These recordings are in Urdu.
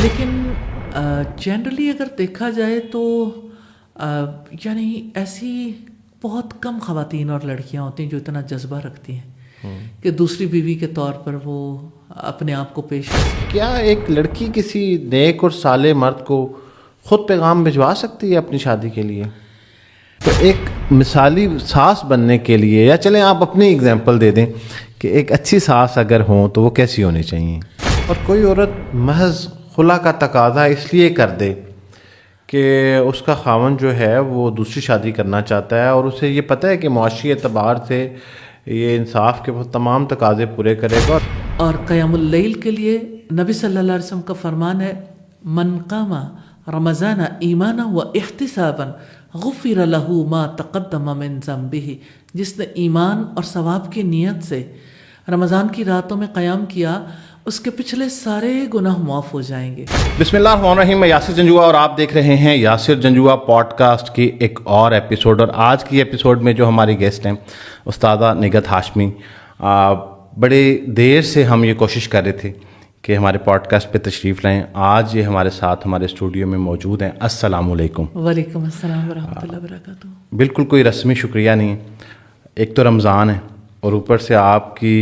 لیکن جنرلی اگر دیکھا جائے تو یعنی ایسی بہت کم خواتین اور لڑکیاں ہوتی ہیں جو اتنا جذبہ رکھتی ہیں کہ دوسری بیوی کے طور پر وہ اپنے آپ کو پیش کریں. کیا ایک لڑکی کسی نیک اور صالح مرد کو خود پیغام بھجوا سکتی ہے اپنی شادی کے لیے؟ تو ایک مثالی ساس بننے کے لیے، یا چلیں آپ اپنی اگزامپل دے دیں کہ ایک اچھی ساس اگر ہوں تو وہ کیسی ہونی چاہیے؟ اور کوئی عورت محض خلا کا تقاضا اس لیے کر دے کہ اس کا خاوند جو ہے وہ دوسری شادی کرنا چاہتا ہے، اور اسے یہ پتہ ہے کہ معاشی اعتبار سے یہ انصاف کے تمام تقاضے پورے کرے گا. اور قیام اللیل کے لیے نبی صلی اللہ علیہ وسلم کا فرمان ہے من قام رمضان ایمانا و احتسابا غفر له ما تقدم من ذنبه. جس نے ایمان اور ثواب کی نیت سے رمضان کی راتوں میں قیام کیا اس کے پچھلے سارے گناہ معاف ہو جائیں گے. بسم اللہ الرحمن الرحیم. میں یاسر جنجوعہ اور آپ دیکھ رہے ہیں یاسر جنجوعہ پوڈ کاسٹ کی ایک اور ایپیسوڈ. اور آج کی ایپیسوڈ میں جو ہماری گیسٹ ہیں استاذہ نگہت ہاشمی، بڑے دیر سے ہم یہ کوشش کر رہے تھے کہ ہمارے پوڈ کاسٹ پہ تشریف لائیں. آج یہ ہمارے ساتھ ہمارے اسٹوڈیو میں موجود ہیں. السلام علیکم. وعلیکم السلام ورحمۃ اللہ وبرکاتہ. بالکل کوئی رسمی شکریہ نہیں. ایک تو رمضان ہے اور اوپر سے آپ کی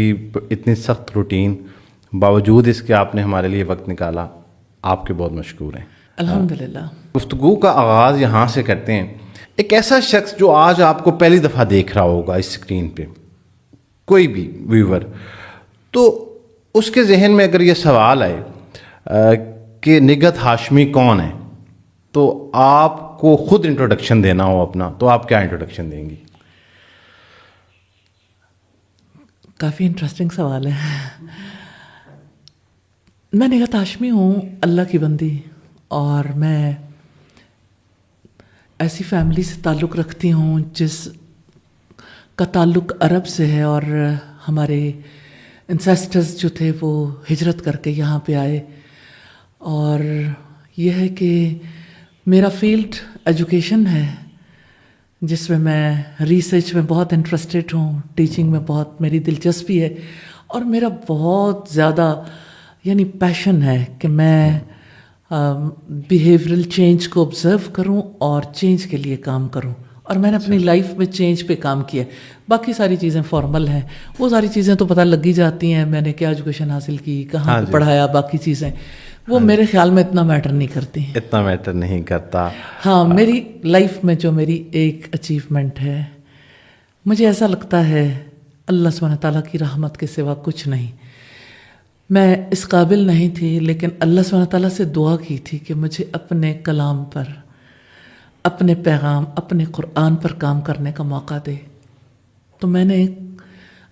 اتنی سخت روٹین، باوجود اس کے آپ نے ہمارے لیے وقت نکالا. آپ کے بہت مشکور ہیں. الحمدللہ. گفتگو کا آغاز یہاں سے کرتے ہیں. ایک ایسا شخص جو آج آپ کو پہلی دفعہ دیکھ رہا ہوگا اس اسکرین پہ، کوئی بھی ویور، تو اس کے ذہن میں اگر یہ سوال آئے کہ نگہت ہاشمی کون ہے، تو آپ کو خود انٹروڈکشن دینا ہو اپنا، تو آپ کیا انٹروڈکشن دیں گی؟ کافی انٹرسٹنگ سوال ہے. میں نگہت ہاشمی ہوں، اللہ کی بندی، اور میں ایسی فیملی سے تعلق رکھتی ہوں جس کا تعلق عرب سے ہے، اور ہمارے انسیسٹرز جو تھے وہ ہجرت کر کے یہاں پہ آئے. اور یہ ہے کہ میرا فیلڈ ایجوکیشن ہے، جس میں ریسرچ میں بہت انٹرسٹڈ ہوں، ٹیچنگ میں بہت میری دلچسپی ہے، اور میرا بہت زیادہ یعنی پیشن ہے کہ میں بیہیورل چینج کو آبزرو کروں اور چینج کے لیے کام کروں. اور میں نے اپنی لائف میں چینج پہ کام کیا. باقی ساری چیزیں فارمل ہیں، وہ ساری چیزیں تو پتہ لگ ہی جاتی ہیں، میں نے کیا ایجوکیشن حاصل کی، کہاں پڑھایا، باقی چیزیں وہ میرے خیال میں اتنا میٹر نہیں کرتی. اتنا میٹر نہیں کرتا. ہاں، میری لائف میں جو میری ایک اچیومنٹ ہے، مجھے ایسا لگتا ہے اللہ سبحانہ تعالیٰ کی رحمت کے سوا کچھ نہیں. میں اس قابل نہیں تھی، لیکن اللہ سبحانہ تعالیٰ سے دعا کی تھی کہ مجھے اپنے کلام پر، اپنے پیغام، اپنے قرآن پر کام کرنے کا موقع دے. تو میں نے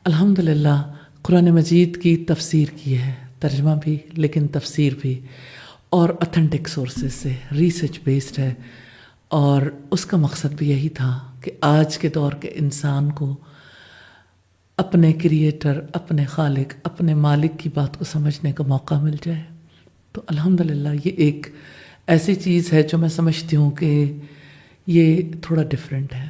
الحمدللہ قرآن مجید کی تفسیر کی ہے، ترجمہ بھی لیکن تفسیر بھی، اور اتھینٹک سورسز سے، ریسرچ بیسڈ ہے. اور اس کا مقصد بھی یہی تھا کہ آج کے دور کے انسان کو اپنے کریٹر، اپنے خالق، اپنے مالک کی بات کو سمجھنے کا موقع مل جائے. تو الحمدللہ یہ ایک ایسی چیز ہے جو میں سمجھتی ہوں کہ یہ تھوڑا ڈیفرنٹ ہے.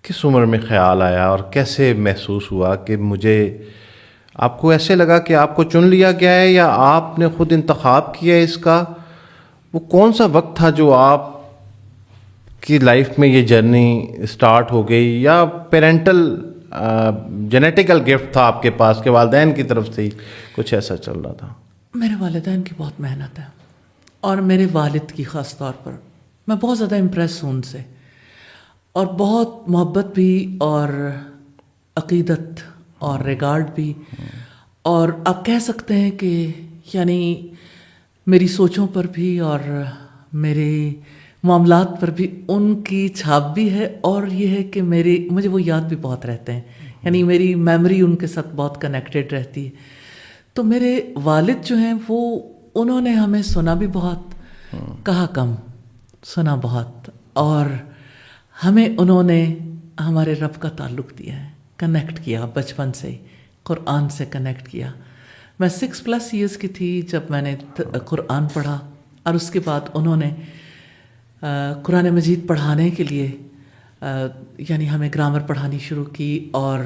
کس عمر میں خیال آیا اور کیسے محسوس ہوا کہ مجھے، آپ کو ایسے لگا کہ آپ کو چن لیا گیا ہے یا آپ نے خود انتخاب کیا ہے اس کا؟ وہ کون سا وقت تھا جو آپ کی لائف میں یہ جرنی سٹارٹ ہو گئی، یا پیرنٹل جینیٹیکل گفٹ تھا آپ کے پاس کہ والدین کی طرف سے ہی کچھ ایسا چل رہا تھا؟ میرے والدین کی بہت محنت ہے، اور میرے والد کی خاص طور پر میں بہت زیادہ امپریس ہوں ان سے، اور بہت محبت بھی اور عقیدت اور ریگارڈ بھی. اور آپ کہہ سکتے ہیں کہ یعنی میری سوچوں پر بھی اور میرے معاملات پر بھی ان کی چھاپ بھی ہے. اور یہ ہے کہ مجھے وہ یاد بھی بہت رہتے ہیں، یعنی میری میموری ان کے ساتھ بہت کنیکٹڈ رہتی ہے. تو میرے والد جو ہیں وہ انہوں نے ہمیں سنا بھی بہت، کہا کم، سنا بہت، اور ہمیں انہوں نے ہمارے رب کا تعلق دیا ہے، کنیکٹ کیا بچپن سے ہی، قرآن سے کنیکٹ کیا. میں 6+ ایئرس کی تھی جب میں نے قرآن پڑھا، اور اس کے بعد انہوں نے قرآن مجید پڑھانے کے لیے یعنی ہمیں گرامر پڑھانی شروع کی، اور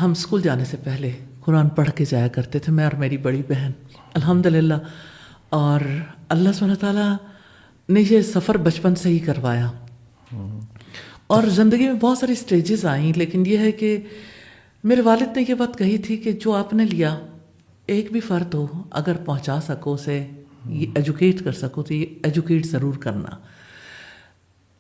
ہم اسکول جانے سے پہلے قرآن پڑھ کے جایا کرتے تھے، میں اور میری بڑی بہن الحمدللہ. اور اللہ سبحانہ تعالیٰ نے یہ سفر بچپن سے ہی کروایا. اور زندگی میں بہت ساری سٹیجز آئیں، لیکن یہ ہے کہ میرے والد نے یہ بات کہی تھی کہ جو آپ نے لیا ایک بھی فرد ہو اگر پہنچا سکو اسے، یہ ایجوکیٹ کر سکو تو یہ ایجوکیٹ ضرور کرنا.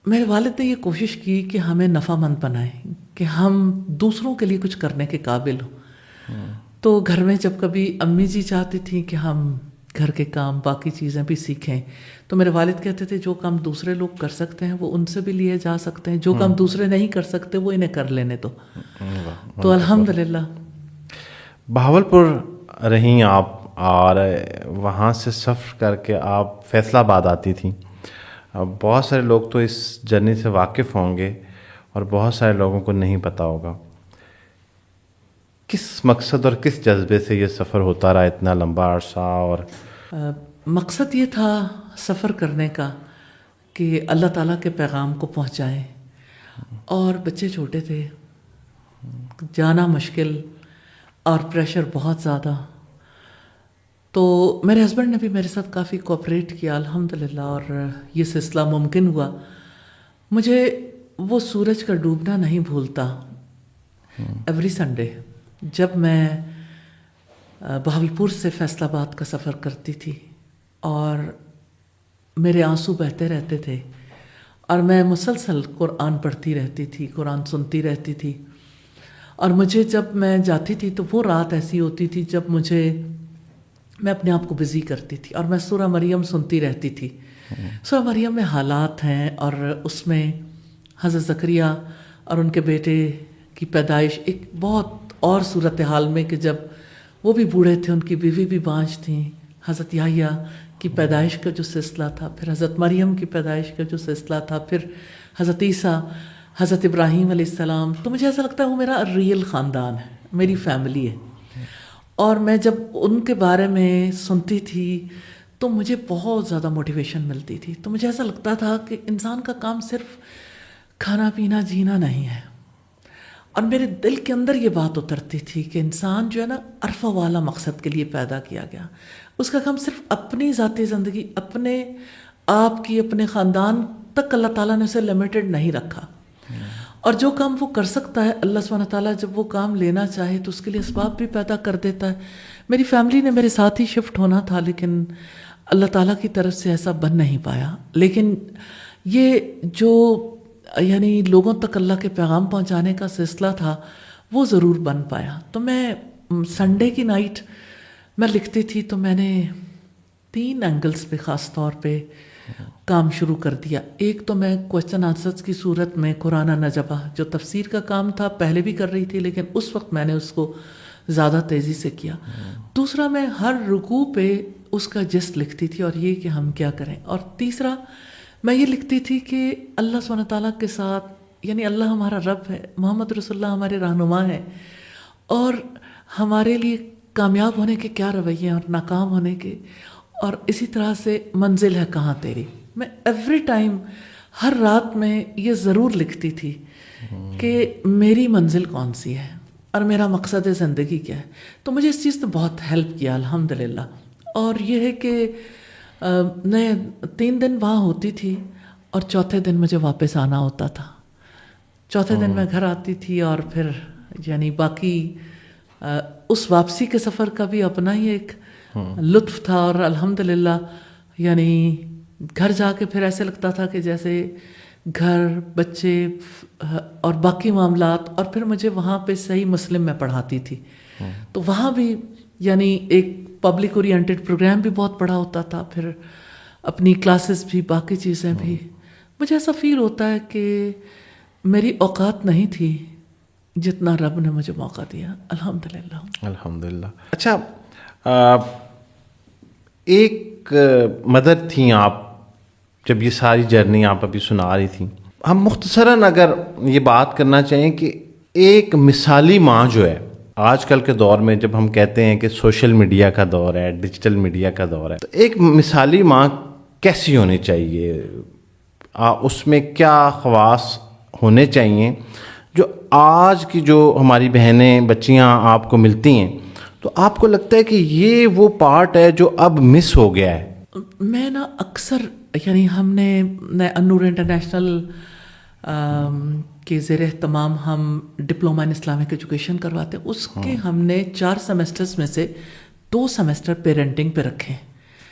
میرے والد نے یہ کوشش کی کہ ہمیں نفع مند بنائیں، کہ ہم دوسروں کے لیے کچھ کرنے کے قابل ہوں. تو گھر میں جب کبھی امی جی چاہتی تھیں کہ ہم گھر کے کام باقی چیزیں بھی سیکھیں، تو میرے والد کہتے تھے جو کام دوسرے لوگ کر سکتے ہیں وہ ان سے بھی لیے جا سکتے ہیں، جو کام دوسرے نہیں کر سکتے وہ انہیں کر لینے دو. تو الحمدللہ. بہاولپور رہیں آپ اور وہاں سے سفر کر کے آپ فیصل آباد آتی تھیں. بہت سارے لوگ تو اس جرنی سے واقف ہوں گے اور بہت سارے لوگوں کو نہیں پتہ ہوگا. کس مقصد اور کس جذبے سے یہ سفر ہوتا رہا اتنا لمبا عرصہ؟ اور مقصد یہ تھا سفر کرنے کا کہ اللہ تعالیٰ کے پیغام کو پہنچائیں. اور بچے چھوٹے تھے، جانا مشکل اور پریشر بہت زیادہ. تو میرے ہسبینڈ نے بھی میرے ساتھ کافی کوآپریٹ کیا الحمدللہ، اور یہ سلسلہ ممکن ہوا. مجھے وہ سورج کا ڈوبنا نہیں بھولتا. ایوری سنڈے جب میں بہاولپور سے فیصل آباد کا سفر کرتی تھی اور میرے آنسو بہتے رہتے تھے اور میں مسلسل قرآن پڑھتی رہتی تھی، قرآن سنتی رہتی تھی. اور مجھے جب میں جاتی تھی تو وہ رات ایسی ہوتی تھی جب میں اپنے آپ کو بزی کرتی تھی اور میں سورہ مریم سنتی رہتی تھی. سورہ مریم میں حالات ہیں اور اس میں حضرت زکریا اور ان کے بیٹے کی پیدائش ایک بہت اور صورتحال میں کہ جب وہ بھی بوڑھے تھے، ان کی بیوی بھی بانجھ تھیں، حضرت یحییٰ کی پیدائش کا جو سلسلہ تھا، پھر حضرت مریم کی پیدائش کا جو سلسلہ تھا، پھر حضرت عیسیٰ، حضرت ابراہیم علیہ السلام. تو مجھے ایسا لگتا ہے وہ میرا ریئل خاندان ہے، میری فیملی ہے. اور میں جب ان کے بارے میں سنتی تھی تو مجھے بہت زیادہ موٹیویشن ملتی تھی. تو مجھے ایسا لگتا تھا کہ انسان کا کام صرف کھانا پینا جینا نہیں ہے. اور میرے دل کے اندر یہ بات اترتی تھی کہ انسان جو ہے نا عرفہ والا مقصد کے لیے پیدا کیا گیا. اس کا کام صرف اپنی ذاتی زندگی، اپنے آپ کی، اپنے خاندان تک اللہ تعالیٰ نے اسے لمیٹڈ نہیں رکھا. اور جو کام وہ کر سکتا ہے اللہ سبحانہ تعالیٰ جب وہ کام لینا چاہے تو اس کے لیے اسباب بھی پیدا کر دیتا ہے. میری فیملی نے میرے ساتھ ہی شفٹ ہونا تھا لیکن اللہ تعالیٰ کی طرف سے ایسا بن نہیں پایا. لیکن یہ جو یعنی لوگوں تک اللہ کے پیغام پہنچانے کا سلسلہ تھا وہ ضرور بن پایا. تو میں سنڈے کی نائٹ میں لکھتی تھی تو میں نے 3 اینگلز پہ خاص طور پہ کام شروع کر دیا. ایک تو میں کوسچن آنسرز کی صورت میں قرآن نجبہ جو تفسیر کا کام تھا پہلے بھی کر رہی تھی لیکن اس وقت میں نے اس کو زیادہ تیزی سے کیا. دوسرا میں ہر رکوع پہ اس کا جسٹ لکھتی تھی اور یہ کہ ہم کیا کریں. اور تیسرا میں یہ لکھتی تھی کہ اللہ سبحانہ تعالیٰ کے ساتھ، یعنی اللہ ہمارا رب ہے، محمد رسول اللہ ہمارے رہنما ہیں، اور ہمارے لیے کامیاب ہونے کے کیا رویے ہیں اور ناکام ہونے کے، اور اسی طرح سے منزل ہے کہاں تیری. میں ایوری ٹائم ہر رات میں یہ ضرور لکھتی تھی کہ میری منزل کون سی ہے اور میرا مقصد زندگی کیا ہے. تو مجھے اس چیز نے بہت ہیلپ کیا الحمدللہ. اور یہ ہے کہ میں 3 دن وہاں ہوتی تھی اور چوتھے دن مجھے واپس آنا ہوتا تھا. چوتھے دن میں گھر آتی تھی اور پھر یعنی باقی اس واپسی کے سفر کا بھی اپنا ہی ایک لطف تھا. اور الحمدللہ یعنی گھر جا کے پھر ایسے لگتا تھا کہ جیسے گھر، بچے اور باقی معاملات. اور پھر مجھے وہاں پہ صحیح مسلم میں پڑھاتی تھی تو وہاں بھی یعنی ایک پبلک اورینٹڈ پروگرام بھی بہت بڑا ہوتا تھا، پھر اپنی کلاسز بھی، باقی چیزیں بھی. مجھے ایسا فیل ہوتا ہے کہ میری اوقات نہیں تھی جتنا رب نے مجھے موقع دیا الحمدللہ. الحمدللہ. اچھا، ایک مدر تھیں آپ جب یہ ساری جرنی آپ ابھی سنا رہی تھیں. ہم مختصراً اگر یہ بات کرنا چاہیں کہ ایک مثالی ماں جو ہے آج کل کے دور میں، جب ہم کہتے ہیں کہ سوشل میڈیا کا دور ہے، ڈیجیٹل میڈیا کا دور ہے، تو ایک مثالی ماں کیسی ہونی چاہیے؟ اس میں کیا خواص ہونے چاہیے جو آج کی جو ہماری بہنیں، بچیاں آپ کو ملتی ہیں تو آپ کو لگتا ہے کہ یہ وہ پارٹ ہے جو اب مس ہو گیا ہے؟ میں نا اکثر یعنی ہم نے النور انٹرنیشنل کے زیر اہتمام ہم ڈپلومہ ان اسلامک ایجوکیشن کرواتے ہیں. اس کے ہم نے 4 سیمسٹرز میں سے 2 سیمسٹر پیرنٹنگ پہ رکھے ہیں.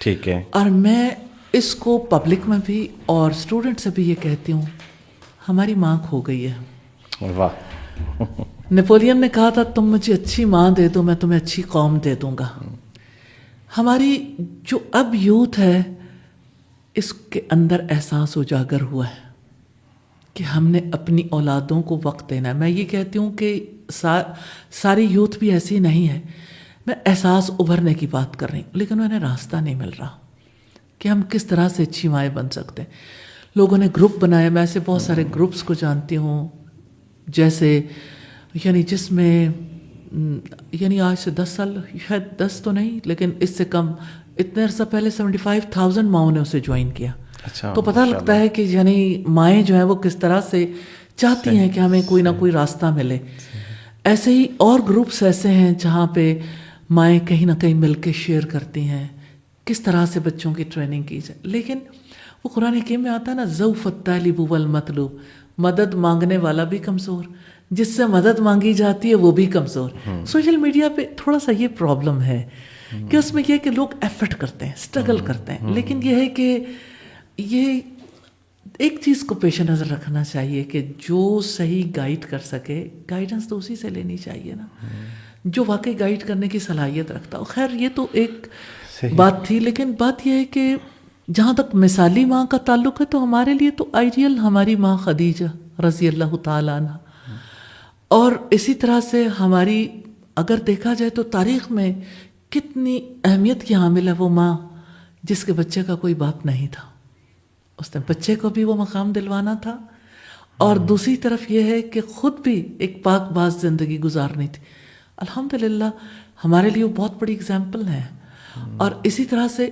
ٹھیک ہے. اور میں اس کو پبلک میں بھی اور اسٹوڈنٹ سے بھی یہ کہتی ہوں, ہماری ماں کھو گئی ہے. واہ. نیپولین نے کہا تھا تم مجھے اچھی ماں دے دو میں تمہیں اچھی قوم دے دوں گا. ہماری جو اب یوتھ ہے اس کے اندر احساس اجاگر ہوا ہے کہ ہم نے اپنی اولادوں کو وقت دینا ہے. میں یہ کہتی ہوں کہ ساری یوتھ بھی ایسی نہیں ہے. میں احساس ابھرنے کی بات کر رہی ہوں, لیکن انہیں راستہ نہیں مل رہا کہ ہم کس طرح سے اچھی مائیں بن سکتے ہیں. لوگوں نے گروپ بنائے, میں ایسے بہت سارے گروپس کو جانتی ہوں جیسے یعنی جس میں یعنی آج سے 10 سال, شاید 10 تو نہیں لیکن اس سے کم, اتنے عرصہ پہلے 75,000 ماؤں نے اسے جوائن کیا. تو پتہ لگتا ہے کہ یعنی مائیں جو ہیں وہ کس طرح سے چاہتی ہیں کہ ہمیں کوئی نہ کوئی راستہ ملے. ایسے ہی اور گروپس ایسے ہیں جہاں پہ مائیں کہیں نہ کہیں مل کے شیئر کرتی ہیں کس طرح سے بچوں کی ٹریننگ کی جائے. لیکن وہ قرآن حکیم میں آتا ہے نا, ضعف الطالب والمطلوب, مدد مانگنے والا بھی کمزور, جس سے مدد مانگی جاتی ہے وہ بھی کمزور. سوشل میڈیا پہ تھوڑا سا یہ پرابلم ہے کہ اس میں یہ کہ لوگ ایفرٹ کرتے ہیں, اسٹرگل کرتے ہیں, لیکن یہ ہے کہ یہ ایک چیز کو پیش نظر رکھنا چاہیے کہ جو صحیح گائیڈ کر سکے گائیڈنس تو اسی سے لینی چاہیے نا, جو واقعی گائیڈ کرنے کی صلاحیت رکھتا ہو. خیر یہ تو ایک بات تھی, لیکن بات یہ ہے کہ جہاں تک مثالی ماں کا تعلق ہے تو ہمارے لیے تو آئیڈیل ہماری ماں خدیجہ رضی اللہ تعالیٰ عنہ. اور اسی طرح سے ہماری اگر دیکھا جائے تو تاریخ میں کتنی اہمیت کی حامل ہے وہ ماں جس کے بچے کا کوئی باپ نہیں تھا. اس نے بچے کو بھی وہ مقام دلوانا تھا اور دوسری طرف یہ ہے کہ خود بھی ایک پاک باز زندگی گزارنی تھی. الحمدللہ ہمارے لیے وہ بہت بڑی اگزامپل ہے. اور اسی طرح سے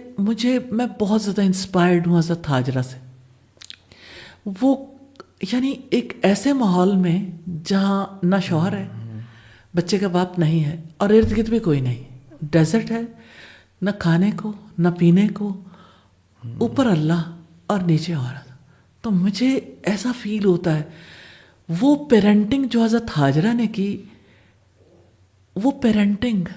میں بہت زیادہ انسپائرڈ ہوں حضرت ہاجرہ سے. وہ یعنی ایک ایسے ماحول میں جہاں نہ شوہر ہے, بچے کا باپ نہیں ہے اور ارد گرد بھی کوئی نہیں, ڈیزرٹ ہے, نہ کھانے کو نہ پینے کو, اوپر اللہ اور نیچے عورت. تو مجھے ایسا فیل ہوتا ہے وہ پیرنٹنگ جو حضرت ہاجرہ نے کی, وہ پیرنٹنگ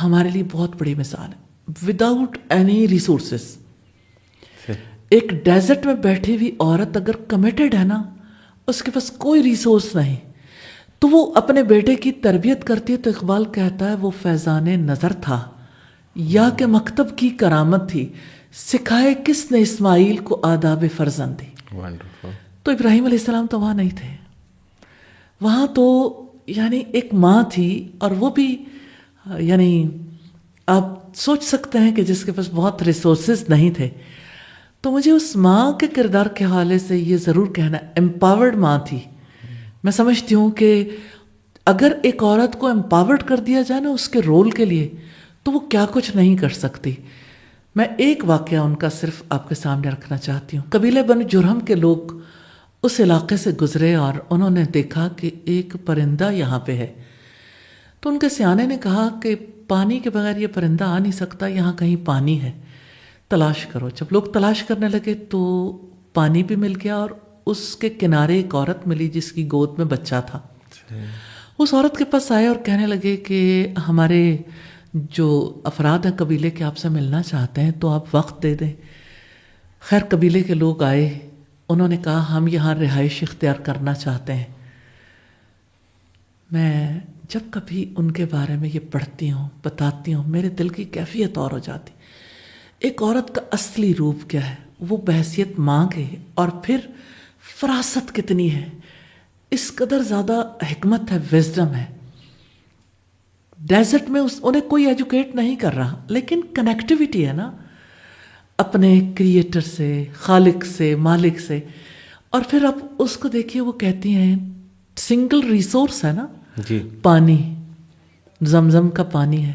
ہمارے لیے بہت بڑی مثال ہے. وداؤٹ اینی ریسورسز, ایک ڈیزرٹ میں بیٹھی ہوئی عورت اگر کمیٹڈ ہے نا, اس کے پاس کوئی ریسورس نہیں, تو وہ اپنے بیٹے کی تربیت کرتی ہے. تو اقبال کہتا ہے وہ فیضان نظر تھا یا کہ مکتب کی کرامت تھی, سکھائے کس نے اسماعیل کو آداب فرزندی. تو ابراہیم علیہ السلام تو وہاں نہیں تھے, وہاں تو یعنی ایک ماں تھی, اور وہ بھی یعنی آپ سوچ سکتے ہیں کہ جس کے پاس بہت ریسورسز نہیں تھے. تو مجھے اس ماں کے کردار کے حوالے سے یہ ضرور کہنا, امپاورڈ ماں تھی. میں سمجھتی ہوں کہ اگر ایک عورت کو امپاورڈ کر دیا جائے نا اس کے رول کے لیے, تو وہ کیا کچھ نہیں کر سکتی. میں ایک واقعہ ان کا صرف آپ کے سامنے رکھنا چاہتی ہوں. قبیلے بنو جرہم کے لوگ اس علاقے سے گزرے اور انہوں نے دیکھا کہ ایک پرندہ یہاں پہ ہے. تو ان کے سیانے نے کہا کہ پانی کے بغیر یہ پرندہ آ نہیں سکتا, یہاں کہیں پانی ہے, تلاش کرو. جب لوگ تلاش کرنے لگے تو پانی بھی مل گیا, اور اس کے کنارے ایک عورت ملی جس کی گود میں بچہ تھا. اس عورت کے پاس آئے اور کہنے لگے کہ ہمارے جو افراد ہیں قبیلے کے آپ سے ملنا چاہتے ہیں, تو آپ وقت دے دیں. خیر قبیلے کے لوگ آئے, انہوں نے کہا ہم یہاں رہائش اختیار کرنا چاہتے ہیں. میں جب کبھی ان کے بارے میں یہ پڑھتی ہوں, بتاتی ہوں, میرے دل کی کیفیت اور ہو جاتی. ایک عورت کا اصلی روپ کیا ہے, وہ بحیثیت ماں کے, اور پھر فراست کتنی ہے, اس قدر زیادہ حکمت ہے, وزڈم ہے. ڈیزرٹ میں انہیں کوئی ایجوکیٹ نہیں کر رہا, لیکن کنیکٹیویٹی ہے نا اپنے کریٹر سے, خالق سے, مالک سے. اور پھر اب اس کو دیکھیے, وہ کہتی ہیں سنگل ریسورس ہے نا جی, پانی, زمزم کا پانی ہے.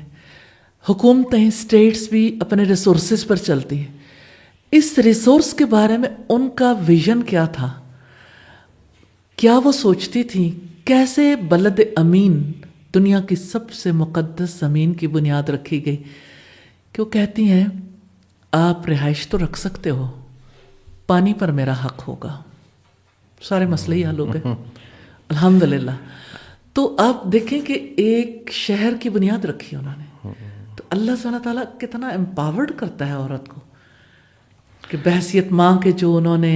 حکومتیں, اسٹیٹس بھی اپنے ریسورسز پر چلتی ہیں. اس ریسورس کے بارے میں ان کا ویژن کیا تھا, کیا وہ سوچتی تھیں کیسے بلد امین دنیا کی سب سے مقدس زمین کی بنیاد رکھی گئی کہ وہ کہتی ہیں آپ رہائش تو رکھ سکتے ہو، پانی پر میرا حق ہوگا، سارے مسئلے ہی حل ہو گئے الحمدللہ۔ تو آپ دیکھیں کہ ایک شہر کی بنیاد رکھی انہوں نے، تو اللہ سبحانہ تعالیٰ کتنا امپاورڈ کرتا ہے عورت کو کہ بحیثیت ماں کے جو انہوں نے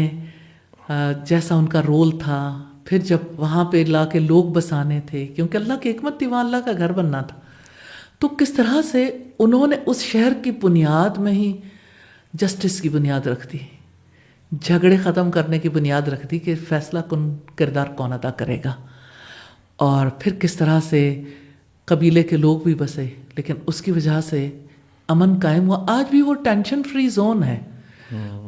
جیسا ان کا رول تھا، پھر جب وہاں پہ لا کے لوگ بسانے تھے، کیونکہ اللہ کی حکمت تھی وہاں اللہ کا گھر بننا تھا، تو کس طرح سے انہوں نے اس شہر کی بنیاد میں ہی جسٹس کی بنیاد رکھ دی، جھگڑے ختم کرنے کی بنیاد رکھ دی کہ فیصلہ کن کردار کون ادا کرے گا، اور پھر کس طرح سے قبیلے کے لوگ بھی بسے، لیکن اس کی وجہ سے امن قائم ہوا۔ آج بھی وہ ٹینشن فری زون ہے،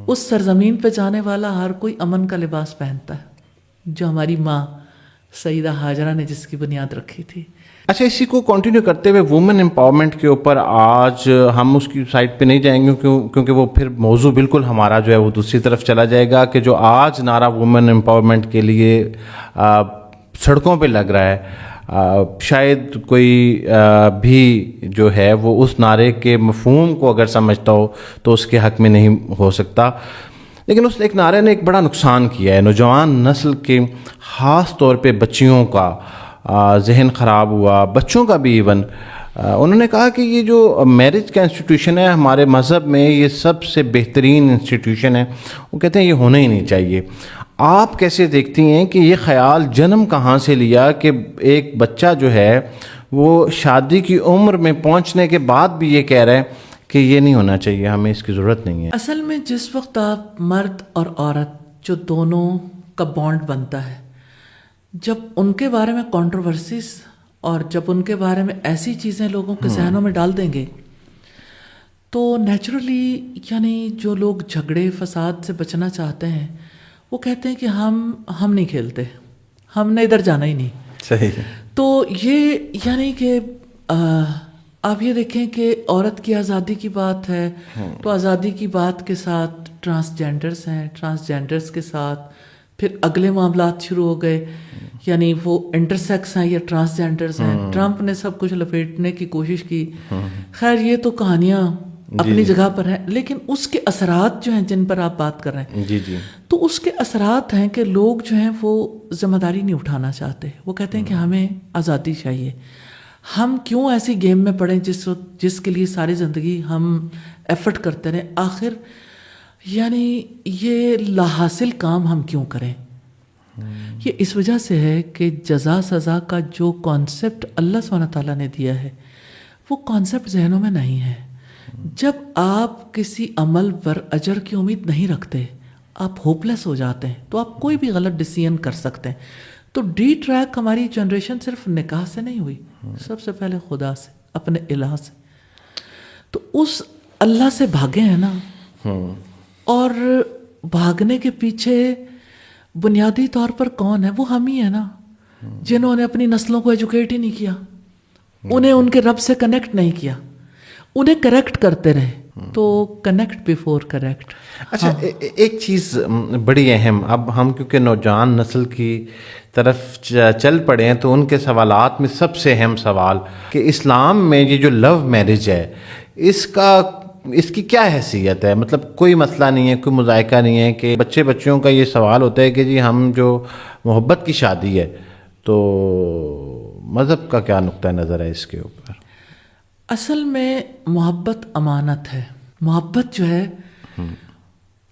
اس سرزمین پہ جانے والا ہر کوئی امن کا لباس پہنتا ہے، جو ہماری ماں سیدہ ہاجرہ نے جس کی بنیاد رکھی تھی۔ اچھا، اسی کو کنٹینیو کرتے ہوئے وومن امپاورمنٹ کے اوپر آج ہم اس کی سائٹ پہ نہیں جائیں گے کیونکہ وہ پھر موضوع بالکل ہمارا جو ہے وہ دوسری طرف چلا جائے گا، کہ جو آج نعرہ وومن امپاورمنٹ کے لیے سڑکوں پہ لگ رہا ہے، شاید کوئی بھی جو ہے وہ اس نعرے کے مفہوم کو اگر سمجھتا ہو تو اس کے حق میں نہیں ہو سکتا، لیکن اس ایک نعرے نے ایک بڑا نقصان کیا ہے نوجوان نسل کے، خاص طور پہ بچیوں کا ذہن خراب ہوا، بچوں کا بھی ایون۔ انہوں نے کہا کہ یہ جو میرج کا انسٹیٹیوشن ہے ہمارے مذہب میں یہ سب سے بہترین انسٹیٹیوشن ہے، وہ کہتے ہیں یہ ہونا ہی نہیں چاہیے۔ آپ کیسے دیکھتی ہیں کہ یہ خیال جنم کہاں سے لیا کہ ایک بچہ جو ہے وہ شادی کی عمر میں پہنچنے کے بعد بھی یہ کہہ رہا ہے کہ یہ نہیں ہونا چاہیے، ہمیں اس کی ضرورت نہیں ہے؟ اصل میں جس وقت آپ مرد اور عورت جو دونوں کا بانڈ بنتا ہے، جب ان کے بارے میں کنٹروورسیز اور جب ان کے بارے میں ایسی چیزیں لوگوں کے ذہنوں میں ڈال دیں گے تو نیچرلی یعنی جو لوگ جھگڑے فساد سے بچنا چاہتے ہیں وہ کہتے ہیں کہ ہم نہیں کھیلتے، ہم نے ادھر جانا ہی نہیں۔ صحیح ہے۔ تو یہ یعنی کہ آپ یہ دیکھیں کہ عورت کی آزادی کی بات ہے تو آزادی کی بات کے ساتھ ٹرانسجینڈرز ہیں، ٹرانسجینڈرز کے ساتھ پھر اگلے معاملات شروع ہو گئے، یعنی وہ انٹرسیکس ہیں یا ٹرانسجینڈرز ہیں۔ ٹرمپ نے سب کچھ لپیٹنے کی کوشش کی، خیر یہ تو کہانیاں اپنی جگہ پر ہیں، لیکن اس کے اثرات جو ہیں جن پر آپ بات کر رہے ہیں، جی جی، تو اس کے اثرات ہیں کہ لوگ جو ہیں وہ ذمہ داری نہیں اٹھانا چاہتے، وہ کہتے ہیں کہ ہمیں آزادی چاہیے۔ ہم کیوں ایسی گیم میں پڑیں جس کے لیے ساری زندگی ہم ایفرٹ کرتے رہیں، آخر یعنی یہ لا حاصل کام ہم کیوں کریں؟ یہ اس وجہ سے ہے کہ جزا سزا کا جو کانسیپٹ اللہ سبحانہ تعالیٰ نے دیا ہے وہ کانسیپٹ ذہنوں میں نہیں ہے۔ جب آپ کسی عمل پر اجر کی امید نہیں رکھتے، آپ ہوپلیس ہو جاتے ہیں، تو آپ کوئی بھی غلط ڈیسیژن کر سکتے ہیں۔ تو ڈی ٹریک ہماری جنریشن صرف نکاح سے نہیں ہوئی، سب سے پہلے خدا سے، اپنے الہ سے، تو اس اللہ سے بھاگے ہیں نا، اور بھاگنے کے پیچھے بنیادی طور پر کون ہے؟ وہ ہم ہی ہیں نا، جنہوں نے اپنی نسلوں کو ایجوکیٹ ہی نہیں کیا، انہیں ان کے رب سے کنیکٹ نہیں کیا، انہیں کریکٹ کرتے رہے۔ تو کنیکٹ بیفور کریکٹ۔ اچھا، ایک چیز بڑی اہم، اب ہم کیونکہ نوجوان نسل کی طرف چل پڑے ہیں تو ان کے سوالات میں سب سے اہم سوال کہ اسلام میں یہ جو لو میرج ہے اس کی کیا حیثیت ہے؟ مطلب کوئی مسئلہ نہیں ہے، کوئی مذائقہ نہیں ہے کہ بچوں کا یہ سوال ہوتا ہے کہ جی ہم جو محبت کی شادی ہے تو مذہب کا کیا نقطہ نظر ہے اس کے اوپر؟ اصل میں محبت امانت ہے، محبت جو ہے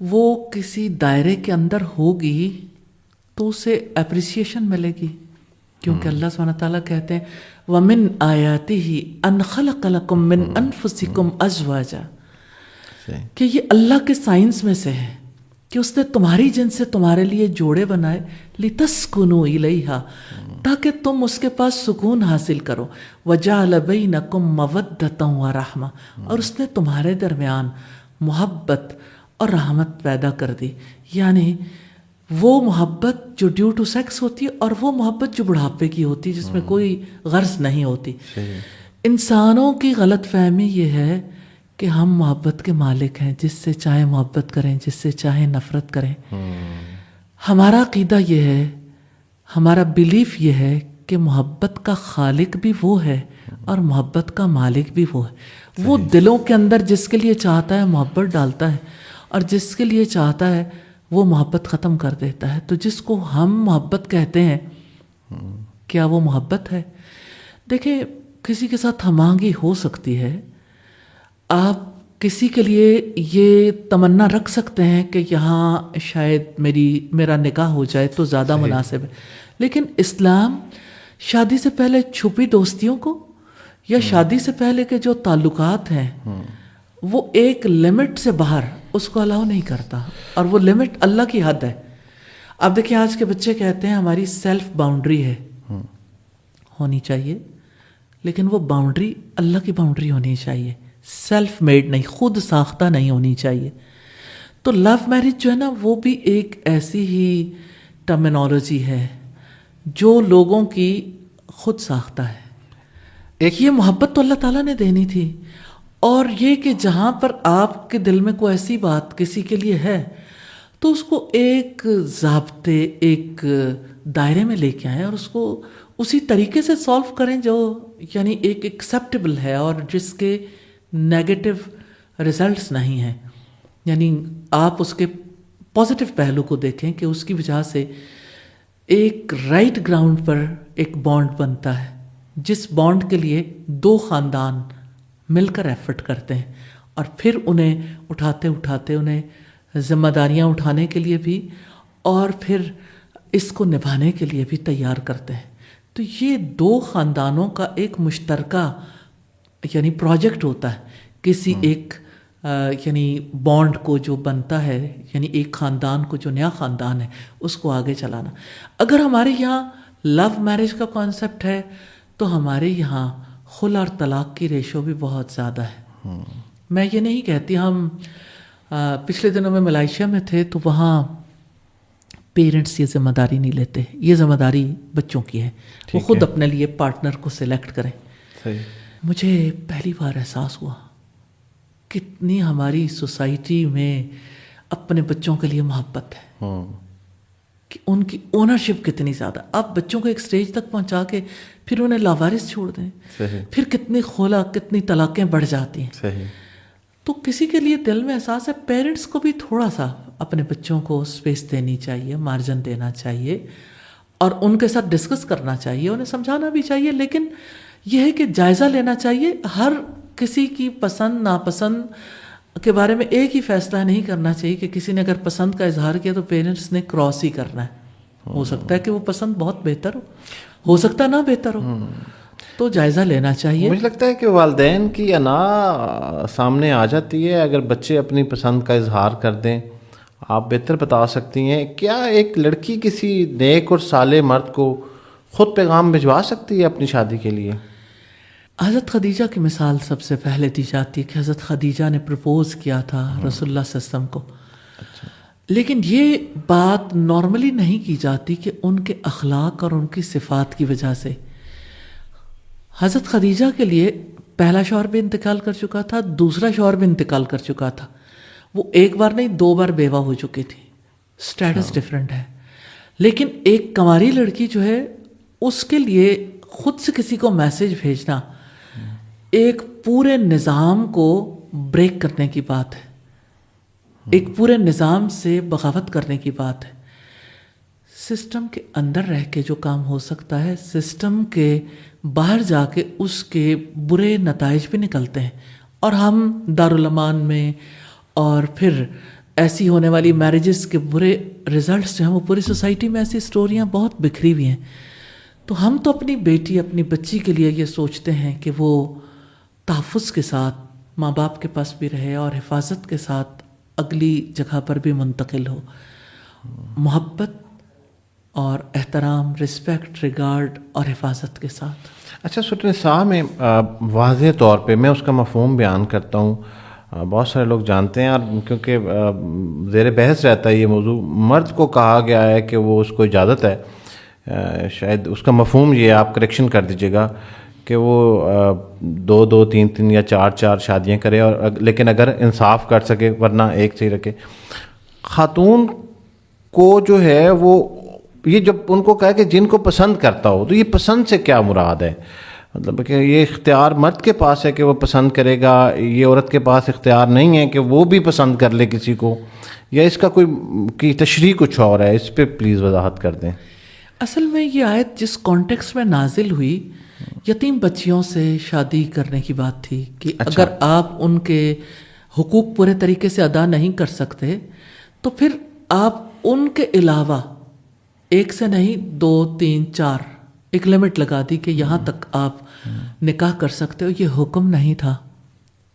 وہ کسی دائرے کے اندر ہوگی تو اسے اپریسیشن ملے گی، کیونکہ اللہ سبحانہ تعالیٰ کہتے ہیں وَمِنْ آیَاتِهِ أَنْ خَلَقَ لَكُم مِّنْ أَنفُسِكُمْ أَزْوَاجًا، کہ یہ اللہ کے سائنس میں سے ہے کہ اس نے تمہاری جن سے تمہارے لیے جوڑے بنائے لِتَسْكُنُوا إِلَيْهَا، تاکہ تم اس کے پاس سکون حاصل کرو، وَجَعَلَ بَيْنَكُم مَّوَدَّةً وَرَحْمَةً، اور اس نے تمہارے درمیان محبت اور رحمت پیدا کر دی، یعنی وہ محبت جو ڈیو ٹو سیکس ہوتی ہے اور وہ محبت جو بڑھاپے کی ہوتی ہے جس میں کوئی غرض نہیں ہوتی۔ انسانوں کی غلط فہمی یہ ہے کہ ہم محبت کے مالک ہیں، جس سے چاہے محبت کریں، جس سے چاہے نفرت کریں۔ ہمارا عقیدہ یہ ہے، ہمارا بیلیف یہ ہے کہ محبت کا خالق بھی وہ ہے اور محبت کا مالک بھی وہ ہے. وہ دلوں کے اندر جس کے لیے چاہتا ہے محبت ڈالتا ہے اور جس کے لیے چاہتا ہے وہ محبت ختم کر دیتا ہے. تو جس کو ہم محبت کہتے ہیں کیا وہ محبت ہے؟ دیکھیں کسی کے ساتھ ہم آہنگی ہو سکتی ہے. آپ کسی کے لیے یہ تمنا رکھ سکتے ہیں کہ یہاں شاید میرا نکاح ہو جائے تو زیادہ مناسب ہے. لیکن اسلام شادی سے پہلے چھپی دوستیوں کو یا شادی سے پہلے کے جو تعلقات ہیں وہ ایک لمٹ سے باہر اس کو الاؤ نہیں کرتا. اور وہ لمٹ اللہ کی حد ہے. اب دیکھیں آج کے بچے کہتے ہیں ہماری سیلف باؤنڈری ہے. ہونی چاہیے لیکن وہ باؤنڈری اللہ کی باؤنڈری ہونی چاہیے. سیلف میڈ نہیں, خود ساختہ نہیں ہونی چاہیے. تو لو میرج جو ہے نا وہ بھی ایک ایسی ہی ٹرمینالوجی ہے جو لوگوں کی خود ساختہ ہے. ایک یہ محبت تو اللہ تعالیٰ نے دینی تھی, اور یہ کہ جہاں پر آپ کے دل میں کوئی ایسی بات کسی کے لیے ہے تو اس کو ایک ضابطے ایک دائرے میں لے کے آئیں اور اس کو اسی طریقے سے سولو کریں جو یعنی ایک ایکسیپٹیبل ہے اور جس کے نیگیٹو ریزلٹس نہیں ہیں. یعنی آپ اس کے پازیٹو پہلو کو دیکھیں کہ اس کی وجہ سے ایک رائٹ گراؤنڈ پر ایک بانڈ بنتا ہے جس بانڈ کے لیے دو خاندان مل کر ایفرٹ کرتے ہیں اور پھر انہیں اٹھاتے انہیں ذمہ داریاں اٹھانے کے لیے بھی اور پھر اس کو نبھانے کے لیے بھی تیار کرتے ہیں. تو یہ دو خاندانوں کا ایک مشترکہ یعنی پروجیکٹ ہوتا ہے کسی ایک یعنی بانڈ کو جو بنتا ہے, یعنی ایک خاندان کو جو نیا خاندان ہے اس کو آگے چلانا. اگر ہمارے یہاں لو میرج کا کانسیپٹ ہے تو ہمارے یہاں خلع اور طلاق کی ریشو بھی بہت زیادہ ہے. میں یہ نہیں کہتی, ہم پچھلے دنوں میں ملائیشیا میں تھے تو وہاں پیرنٹس یہ ذمہ داری نہیں لیتے, یہ ذمہ داری بچوں کی ہے, وہ خود اپنے لیے پارٹنر کو سلیکٹ کریں. مجھے پہلی بار احساس ہوا کتنی ہماری سوسائٹی میں اپنے بچوں کے لیے محبت ہے, کہ ان کی اونرشپ کتنی زیادہ. آپ بچوں کو ایک سٹیج تک پہنچا کے پھر انہیں لاوارث چھوڑ دیں, پھر کتنی خلا کتنی طلاقیں بڑھ جاتی ہیں. تو کسی کے لیے دل میں احساس ہے پیرنٹس کو بھی تھوڑا سا اپنے بچوں کو اسپیس دینی چاہیے, مارجن دینا چاہیے اور ان کے ساتھ ڈسکس کرنا چاہیے, انہیں سمجھانا بھی چاہیے. لیکن یہ ہے کہ جائزہ لینا چاہیے. ہر کسی کی پسند ناپسند کے بارے میں ایک ہی فیصلہ نہیں کرنا چاہیے کہ کسی نے اگر پسند کا اظہار کیا تو پیرنٹس نے کراس ہی کرنا ہے. ہو سکتا ہے کہ وہ پسند بہت بہتر ہو سکتا ہے نہ بہتر ہو, تو جائزہ لینا چاہیے. مجھے لگتا ہے کہ والدین کی انا سامنے آ جاتی ہے اگر بچے اپنی پسند کا اظہار کر دیں. آپ بہتر بتا سکتی ہیں, کیا ایک لڑکی کسی نیک اور صالح مرد کو خود پیغام بھجوا سکتی ہے اپنی شادی کے لیے؟ حضرت خدیجہ کی مثال سب سے پہلے دی جاتی ہے کہ حضرت خدیجہ نے پرپوز کیا تھا رسول اللہ صلی اللہ علیہ وسلم کو. لیکن یہ بات نارملی نہیں کی جاتی کہ ان کے اخلاق اور ان کی صفات کی وجہ سے. حضرت خدیجہ کے لیے پہلا شوہر بھی انتقال کر چکا تھا, دوسرا شوہر بھی انتقال کر چکا تھا. وہ ایک بار نہیں 2 بار بیوہ ہو چکی تھی. سٹیٹس ڈفرینٹ ہے. لیکن ایک کنواری لڑکی جو ہے اس کے لیے خود سے کسی کو میسج بھیجنا ایک پورے نظام کو بریک کرنے کی بات ہے, ایک پورے نظام سے بغاوت کرنے کی بات ہے. سسٹم کے اندر رہ کے جو کام ہو سکتا ہے, سسٹم کے باہر جا کے اس کے برے نتائج بھی نکلتے ہیں. اور ہم دارالامان میں اور پھر ایسی ہونے والی میرجز کے برے ریزلٹس جو ہیں وہ پوری سوسائٹی میں ایسی سٹوریاں بہت بکھری ہوئی ہیں. تو ہم تو اپنی بیٹی اپنی بچی کے لیے یہ سوچتے ہیں کہ وہ تحفظ کے ساتھ ماں باپ کے پاس بھی رہے اور حفاظت کے ساتھ اگلی جگہ پر بھی منتقل ہو. محبت اور احترام, رسپیکٹ, ریگارڈ اور حفاظت کے ساتھ. اچھا سورۃ النساء میں واضح طور پہ میں اس کا مفہوم بیان کرتا ہوں, بہت سارے لوگ جانتے ہیں, اور کیونکہ زیر بحث رہتا ہے یہ موضوع, مرد کو کہا گیا ہے کہ وہ اس کو اجازت ہے, شاید اس کا مفہوم یہ آپ کریکشن کر دیجیے گا کہ وہ 2 3 یا 4 شادیاں کرے, اور لیکن اگر انصاف کر سکے ورنہ ایک صحیح رکھے. خاتون کو جو ہے وہ یہ جب ان کو کہا کہ جن کو پسند کرتا ہو، تو یہ پسند سے کیا مراد ہے؟ مطلب کہ یہ اختیار مرد کے پاس ہے کہ وہ پسند کرے گا، یہ عورت کے پاس اختیار نہیں ہے کہ وہ بھی پسند کر لے کسی کو، یا اس کا کوئی کی تشریح کچھ اور ہے؟ اس پہ پلیز وضاحت کر دیں. اصل میں یہ آیت جس کانٹیکس میں نازل ہوئی، یتیم بچیوں سے شادی کرنے کی بات تھی کہ اگر آپ ان کے حقوق پورے طریقے سے ادا نہیں کر سکتے تو پھر آپ ان کے علاوہ ایک سے نہیں 2 3 4 ایک لمٹ لگا دی کہ یہاں تک آپ نکاح کر سکتے ہو. یہ حکم نہیں تھا،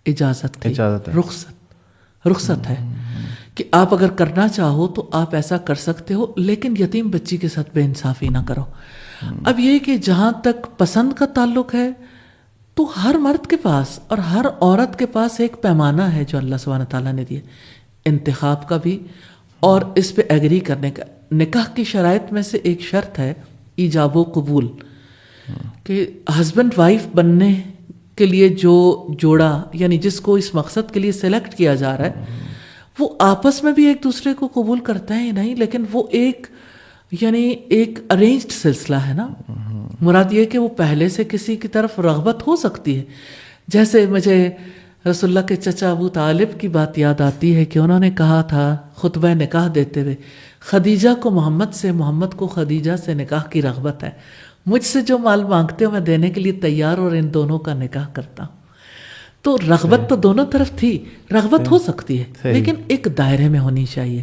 اجازت تھی، رخصت ہے کہ آپ اگر کرنا چاہو تو آپ ایسا کر سکتے ہو، لیکن یتیم بچی کے ساتھ بے انصافی نہ کرو. اب یہ کہ جہاں تک پسند کا تعلق ہے تو ہر مرد کے پاس اور ہر عورت کے پاس ایک پیمانہ ہے جو اللہ سبحانہ تعالیٰ نے دیا، انتخاب کا بھی اور اس پہ ایگری کرنے کا. نکاح کی شرائط میں سے ایک شرط ہے ایجاب و قبول، کہ ہسبینڈ وائف بننے کے لیے جو جوڑا یعنی جس کو اس مقصد کے لیے سلیکٹ کیا جا رہا ہے وہ آپس میں بھی ایک دوسرے کو قبول کرتے ہیں نہیں، لیکن وہ ایک ارینجڈ سلسلہ ہے نا. مراد یہ کہ وہ پہلے سے کسی کی طرف رغبت ہو سکتی ہے. جیسے مجھے رسول اللہ کے چچا ابو طالب کی بات یاد آتی ہے کہ انہوں نے کہا تھا خطبہ نکاح دیتے ہوئے، خدیجہ کو محمد سے، محمد کو خدیجہ سے نکاح کی رغبت ہے، مجھ سے جو مال مانگتے ہو میں دینے کے لیے تیار اور ان دونوں کا نکاح کرتا ہوں. تو رغبت تو دونوں طرف تھی، رغبت ہو سکتی ہے لیکن ایک دائرے میں ہونی چاہیے.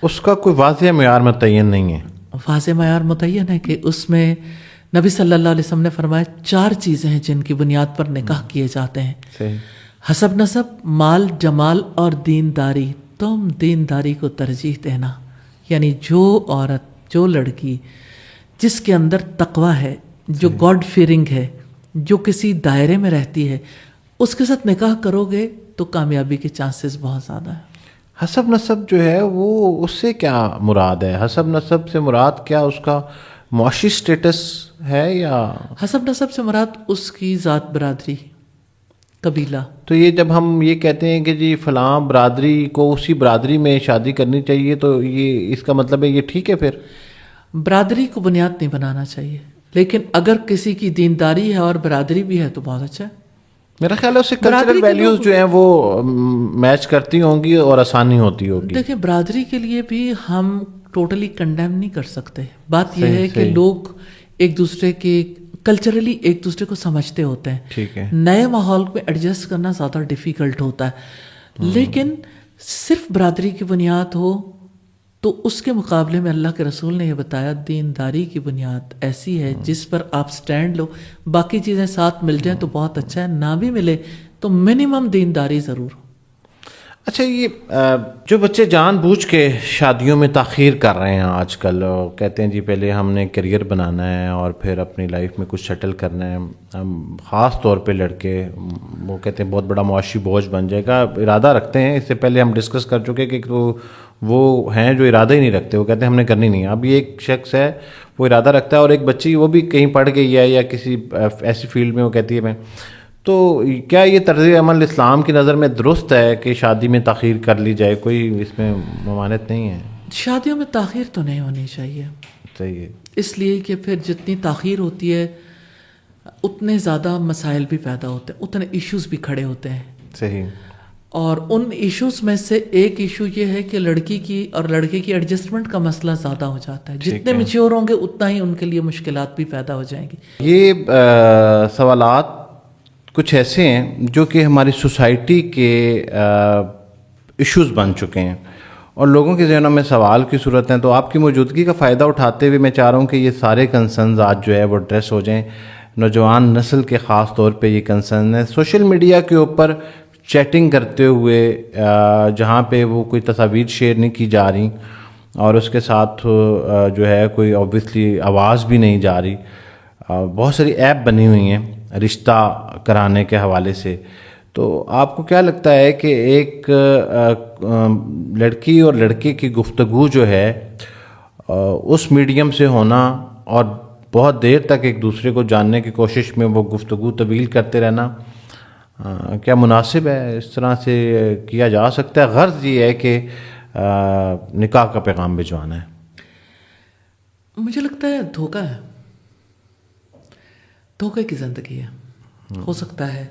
اس کا کوئی واضح معیار متعین نہیں ہے. واضح معیار متعین ہے کہ اس میں نبی صلی اللہ علیہ وسلم نے فرمایا 4 چیزیں ہیں جن کی بنیاد پر نکاح کیے جاتے ہیں، حسب نسب، مال، جمال اور دینداری. تم دینداری کو ترجیح دینا، یعنی جو عورت، جو لڑکی جس کے اندر تقوی ہے، جو گاڈ فیئرنگ ہے، جو کسی دائرے میں رہتی ہے، اس کے ساتھ نکاح کرو گے تو کامیابی کے چانسز بہت زیادہ ہیں. حسب نسب جو ہے وہ اس سے کیا مراد ہے؟ حسب نسب سے مراد کیا اس کا معاشی سٹیٹس ہے یا حسب نسب سے مراد اس کی ذات، برادری، قبیلہ؟ تو یہ جب ہم یہ کہتے ہیں کہ جی فلاں برادری کو اسی برادری میں شادی کرنی چاہیے تو یہ اس کا مطلب ہے یہ ٹھیک ہے؟ پھر برادری کو بنیاد نہیں بنانا چاہیے، لیکن اگر کسی کی دینداری ہے اور برادری بھی ہے تو بہت اچھا ہے. میرا خیال ہے اس سے کلچرل ویلیوز جو ہیں وہ میچ کرتی ہوں گی اور آسانی ہوتی ہوگی. دیکھیں برادری کے لیے بھی ہم ٹوٹلی کنڈیم نہیں کر سکتے. بات یہ ہے کہ لوگ ایک دوسرے کے کلچرلی ایک دوسرے کو سمجھتے ہوتے ہیں. ٹھیک ہے. نئے ماحول میں ایڈجسٹ کرنا زیادہ ڈیفیکلٹ ہوتا ہے، لیکن صرف برادری کی بنیاد ہو تو اس کے مقابلے میں اللہ کے رسول نے یہ بتایا دینداری کی بنیاد ایسی ہے جس پر آپ سٹینڈ لو، باقی چیزیں ساتھ مل جائیں تو بہت اچھا ہے، نہ بھی ملے تو منیمم دینداری ضرور. اچھا، یہ جو بچے جان بوجھ کے شادیوں میں تاخیر کر رہے ہیں آج کل، کہتے ہیں جی پہلے ہم نے کیریئر بنانا ہے اور پھر اپنی لائف میں کچھ سیٹل کرنا ہے، خاص طور پہ لڑکے وہ کہتے ہیں بہت بڑا معاشی بوجھ بن جائے گا، ارادہ رکھتے ہیں. اس سے پہلے ہم ڈسکس کر چکے کہ وہ ہیں جو ارادہ ہی نہیں رکھتے، وہ کہتے ہیں ہم نے کرنی نہیں ہے. اب یہ ایک شخص ہے وہ ارادہ رکھتا ہے اور ایک بچی وہ بھی کہیں پڑھ گئی ہے یا کسی ایسی فیلڈ میں وہ کہتی ہے میں. تو کیا یہ طرز عمل اسلام کی نظر میں درست ہے کہ شادی میں تاخیر کر لی جائے؟ کوئی اس میں ممانعت نہیں ہے؟ شادیوں میں تاخیر تو نہیں ہونی چاہیے. صحیح ہے. اس لیے کہ پھر جتنی تاخیر ہوتی ہے اتنے زیادہ مسائل بھی پیدا ہوتے ہیں، اتنے ایشوز بھی کھڑے ہوتے ہیں. صحیح. اور ان ایشوز میں سے ایک ایشو یہ ہے کہ لڑکی کی اور لڑکے کی ایڈجسٹمنٹ کا مسئلہ زیادہ ہو جاتا ہے. جتنے میچور ہوں گے اتنا ہی ان کے لیے مشکلات بھی پیدا ہو جائیں گی. یہ سوالات کچھ ایسے ہیں جو کہ ہماری سوسائٹی کے ایشوز بن چکے ہیں اور لوگوں کے ذہنوں میں سوال کی صورت ہیں. تو آپ کی موجودگی کا فائدہ اٹھاتے ہوئے میں چاہ رہا ہوں کہ یہ سارے کنسرنز آج جو ہے وہ ایڈریس ہو جائیں. نوجوان نسل کے خاص طور پہ یہ کنسرن ہے. سوشل میڈیا کے اوپر چیٹنگ کرتے ہوئے جہاں پہ وہ کوئی تصاویر شیئر نہیں کی جا رہی اور اس کے ساتھ جو ہے کوئی اوبویسلی آواز بھی نہیں جا رہی، بہت ساری ایپ بنی ہوئی ہیں رشتہ کرانے کے حوالے سے. تو آپ کو کیا لگتا ہے کہ ایک لڑکی اور لڑکے کی گفتگو جو ہے اس میڈیم سے ہونا اور بہت دیر تک ایک دوسرے کو جاننے کی کوشش میں وہ گفتگو طویل کرتے رہنا کیا مناسب ہے؟ اس طرح سے کیا جا سکتا ہے؟ غرض یہ ہے کہ نکاح کا پیغام بھجوانا ہے. مجھے لگتا ہے دھوکہ ہے، دھوکے کی زندگی ہے. ہو سکتا ہے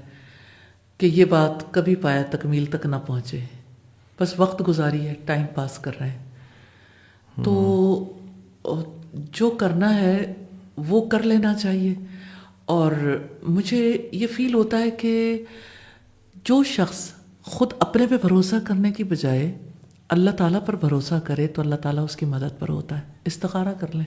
کہ یہ بات کبھی پایا تکمیل تک نہ پہنچے، بس وقت گزاری ہے، ٹائم پاس کر رہے ہیں. تو جو کرنا ہے وہ کر لینا چاہیے. اور مجھے یہ فیل ہوتا ہے کہ جو شخص خود اپنے پہ بھروسہ کرنے کی بجائے اللہ تعالیٰ پر بھروسہ کرے تو اللہ تعالیٰ اس کی مدد پر ہوتا ہے. استخارہ کر لیں،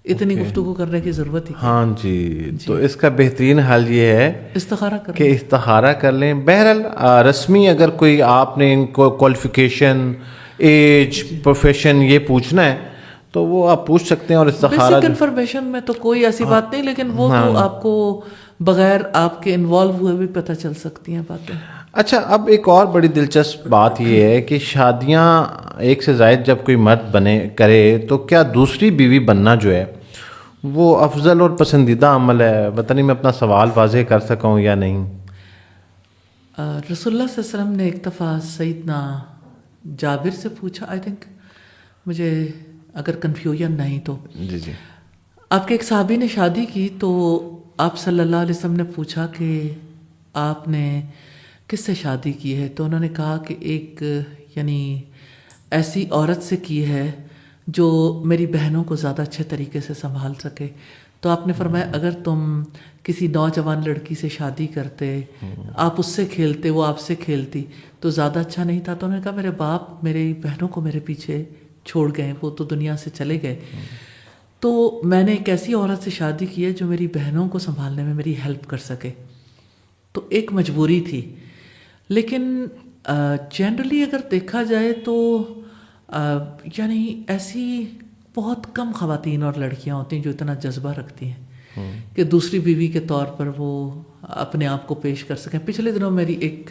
اتنی گفتگو کرنے کی ضرورت ہی کیا؟ ہاں جی، تو اس کا بہترین حل یہ ہے استخارہ کر کہ لیں. استخارہ کر لیں. بہرحال رسمی اگر کوئی آپ نے ان کو کوالیفیکیشن، ایج، پروفیشن یہ پوچھنا ہے تو وہ آپ پوچھ سکتے ہیں. اور استخارہ بیسک انفارمیشن میں تو کوئی ایسی بات نہیں، لیکن وہ تو آپ کو بغیر آپ کے انوالو ہوئے بھی پتہ چل سکتی ہیں باتیں. اچھا، اب ایک اور بڑی دلچسپ بات یہ ہے کہ شادیاں ایک سے زائد جب کوئی مرد کرے تو کیا دوسری بیوی بننا جو ہے وہ افضل اور پسندیدہ عمل ہے؟ پتہ نہیں میں اپنا سوال واضح کر سکا ہوں یا نہیں. رسول اللہ صلی اللہ علیہ وسلم نے ایک دفعہ سیدنا جابر سے پوچھا، آئی تھنک، مجھے اگر کنفیوژن نہیں تو، جی آپ کے ایک صحابی نے شادی کی تو آپ صلی اللہ علیہ وسلم نے پوچھا کہ آپ نے کس سے شادی کی ہے؟ تو انہوں نے کہا کہ ایک یعنی ایسی عورت سے کی ہے جو میری بہنوں کو زیادہ اچھے طریقے سے سنبھال سکے. تو آپ نے فرمایا اگر تم کسی نوجوان لڑکی سے شادی کرتے، آپ اس سے کھیلتے، وہ آپ سے کھیلتی، تو زیادہ اچھا نہیں تھا؟ تو انہوں نے کہا میرے باپ میری بہنوں کو میرے پیچھے چھوڑ گئے، وہ تو دنیا سے چلے گئے، تو میں نے ایک ایسی عورت سے شادی کی ہے جو میری بہنوں کو سنبھالنے میں میری ہیلپ کر سکے. تو ایک مجبوری تھی. لیکن جنرلی اگر دیکھا جائے تو یعنی ایسی بہت کم خواتین اور لڑکیاں ہوتی ہیں جو اتنا جذبہ رکھتی ہیں کہ دوسری بیوی کے طور پر وہ اپنے آپ کو پیش کر سکیں. پچھلے دنوں میری ایک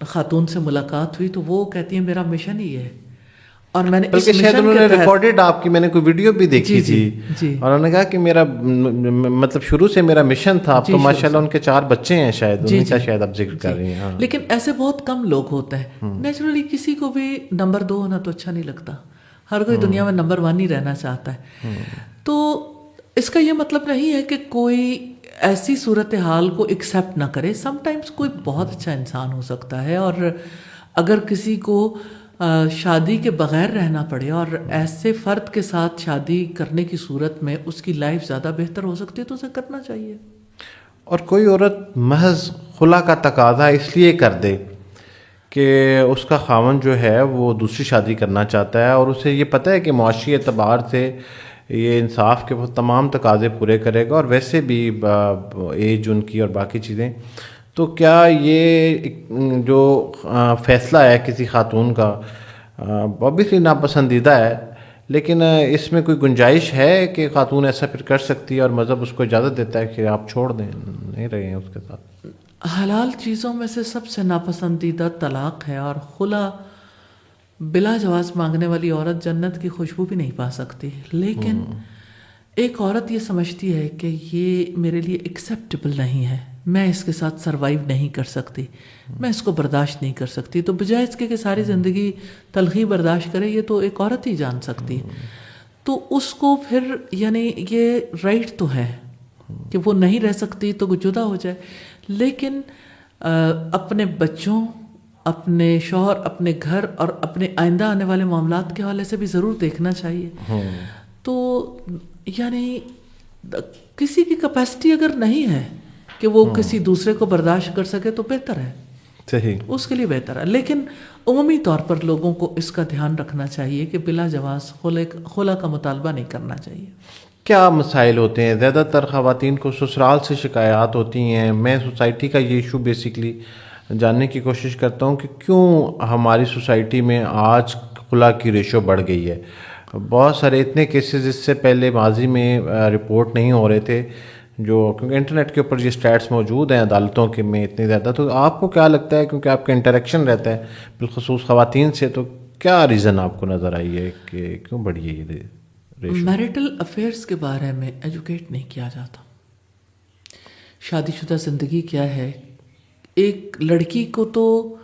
خاتون سے ملاقات ہوئی تو وہ کہتی ہیں میرا مشن ہی ہے، اور میں نے اس بلکہ شاید انہوں نے ریکارڈڈ آپ کی میں نے کوئی ویڈیو بھی دیکھی تھی، اور انہوں نے کہا کہ میرا مطلب شروع سے میرا مشن تھا. اب تو ماشاءاللہ ان کے 4 بچے ہیں، شاید انہیں کا شاید اب ذکر کر رہی ہیں. لیکن ایسے بہت کم لوگ ہوتے ہیں. نیچرلی کسی کو بھی نمبر 2 ہونا تو اچھا نہیں لگتا، ہر کوئی دنیا میں نمبر 1 ہی رہنا چاہتا ہے. تو اس کا یہ مطلب نہیں ہے کہ کوئی ایسی صورتحال کو ایکسیپٹ نہ کرے. سم ٹائمز کوئی بہت اچھا انسان ہو سکتا ہے، اور اگر کسی کو شادی کے بغیر رہنا پڑے اور ایسے فرد کے ساتھ شادی کرنے کی صورت میں اس کی لائف زیادہ بہتر ہو سکتی ہے تو اسے کرنا چاہیے. اور کوئی عورت محض خلا کا تقاضا اس لیے کر دے کہ اس کا خاوند جو ہے وہ دوسری شادی کرنا چاہتا ہے، اور اسے یہ پتہ ہے کہ معاشی اعتبار سے یہ انصاف کے تمام تقاضے پورے کرے گا، اور ویسے بھی ایج ان کی اور باقی چیزیں، تو کیا یہ جو فیصلہ ہے کسی خاتون کا اوبیسلی ناپسندیدہ ہے، لیکن اس میں کوئی گنجائش ہے کہ خاتون ایسا پھر کر سکتی ہے اور مذہب اس کو اجازت دیتا ہے کہ آپ چھوڑ دیں، نہیں رہے ہیں اس کے ساتھ؟ حلال چیزوں میں سے سب سے ناپسندیدہ طلاق ہے، اور خلا بلا جواز مانگنے والی عورت جنت کی خوشبو بھی نہیں پا سکتی. لیکن ایک عورت یہ سمجھتی ہے کہ یہ میرے لیے ایکسیپٹیبل نہیں ہے، میں اس کے ساتھ سروائیو نہیں کر سکتی، میں اس کو برداشت نہیں کر سکتی، تو بجائے اس کے کہ ساری زندگی تلخی برداشت کرے، یہ تو ایک عورت ہی جان سکتی ہے. تو اس کو پھر یعنی یہ رائٹ تو ہے کہ وہ نہیں رہ سکتی تو وہ جدا ہو جائے، لیکن اپنے بچوں، اپنے شوہر، اپنے گھر اور اپنے آئندہ آنے والے معاملات کے حوالے سے بھی ضرور دیکھنا چاہیے. تو یعنی کسی کی کیپیسٹی اگر نہیں ہے کہ وہ کسی دوسرے کو برداشت کر سکے تو بہتر ہے، صحیح، اس کے لیے بہتر ہے. لیکن عمومی طور پر لوگوں کو اس کا دھیان رکھنا چاہیے کہ بلا جواز خلا کا مطالبہ نہیں کرنا چاہیے. کیا مسائل ہوتے ہیں؟ زیادہ تر خواتین کو سسرال سے شکایات ہوتی ہیں. میں سوسائٹی کا یہ ایشو بیسکلی جاننے کی کوشش کرتا ہوں کہ کیوں ہماری سوسائٹی میں آج خلا کی ریشو بڑھ گئی ہے. بہت سارے اتنے کیسز اس سے پہلے ماضی میں رپورٹ نہیں ہو رہے تھے، جو کیونکہ انٹرنیٹ کے اوپر یہ سٹیٹس موجود ہیں عدالتوں کے میں اتنے زیادہ. تو آپ کو کیا لگتا ہے، کیونکہ آپ کا انٹریکشن رہتا ہے بالخصوص خواتین سے، تو کیا ریزن آپ کو نظر آئی ہے کہ کیوں بڑھی ہے یہ ریشو؟ میریٹل افیئرس کے بارے میں ایجوکیٹ نہیں کیا جاتا. شادی شدہ زندگی کیا ہے؟ ایک لڑکی کو تو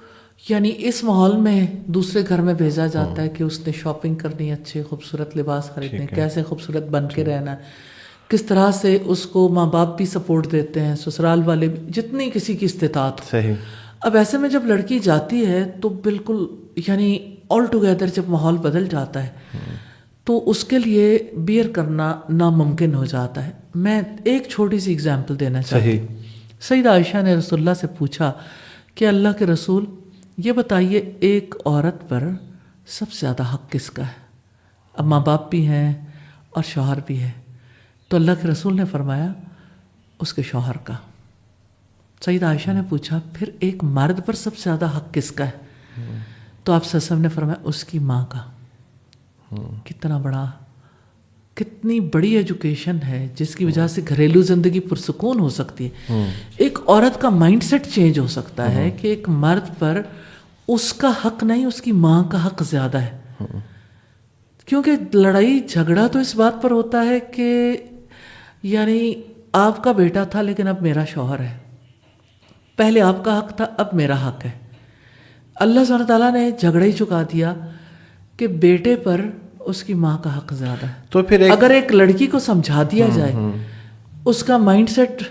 یعنی اس ماحول میں دوسرے گھر میں بھیجا جاتا ہے کہ اس نے شاپنگ کرنی ہے، اچھے خوبصورت لباس خریدنے، کیسے خوبصورت بن کے رہنا ہے، کس طرح سے اس کو ماں باپ بھی سپورٹ دیتے ہیں، سسرال والے بھی، جتنی کسی کی استطاعت ہو۔ صحیح۔ اب ایسے میں جب لڑکی جاتی ہے تو بالکل یعنی آل ٹوگیدر جب ماحول بدل جاتا ہے تو اس کے لیے بیئر کرنا ناممکن ہو جاتا ہے۔ میں ایک چھوٹی سی اگزامپل دینا چاہتی ہوں۔ سیدہ عائشہ نے رسول اللہ سے پوچھا کہ اللہ کے رسول یہ بتائیے ایک عورت پر سب سے زیادہ حق کس کا ہے؟ اب ماں باپ بھی ہیں اور شوہر بھی ہے، تو اللہ کے رسول نے فرمایا اس کے شوہر کا۔ سیدہ عائشہ نے پوچھا پھر ایک مرد پر سب سے زیادہ حق کس کا ہے؟ تو آپ صلی اللہ علیہ وسلم نے فرمایا اس کی ماں کا۔ کتنی بڑی ایجوکیشن ہے جس کی وجہ سے گھریلو زندگی پرسکون ہو سکتی ہے۔ ایک عورت کا مائنڈ سیٹ چینج ہو سکتا ہے کہ ایک مرد پر اس کا حق نہیں، اس کی ماں کا حق زیادہ ہے۔ کیونکہ لڑائی جھگڑا تو اس بات پر ہوتا ہے کہ یعنی آپ کا بیٹا تھا لیکن اب میرا شوہر ہے، پہلے آپ کا حق تھا اب میرا حق ہے۔ اللہ سبحانہ تعالیٰ نے جھگڑا ہی چکا دیا کہ بیٹے پر اس کی ماں کا حق زیادہ ہے۔ تو پھر اگر ایک لڑکی کو سمجھا دیا جائے، اس کا مائنڈ سیٹ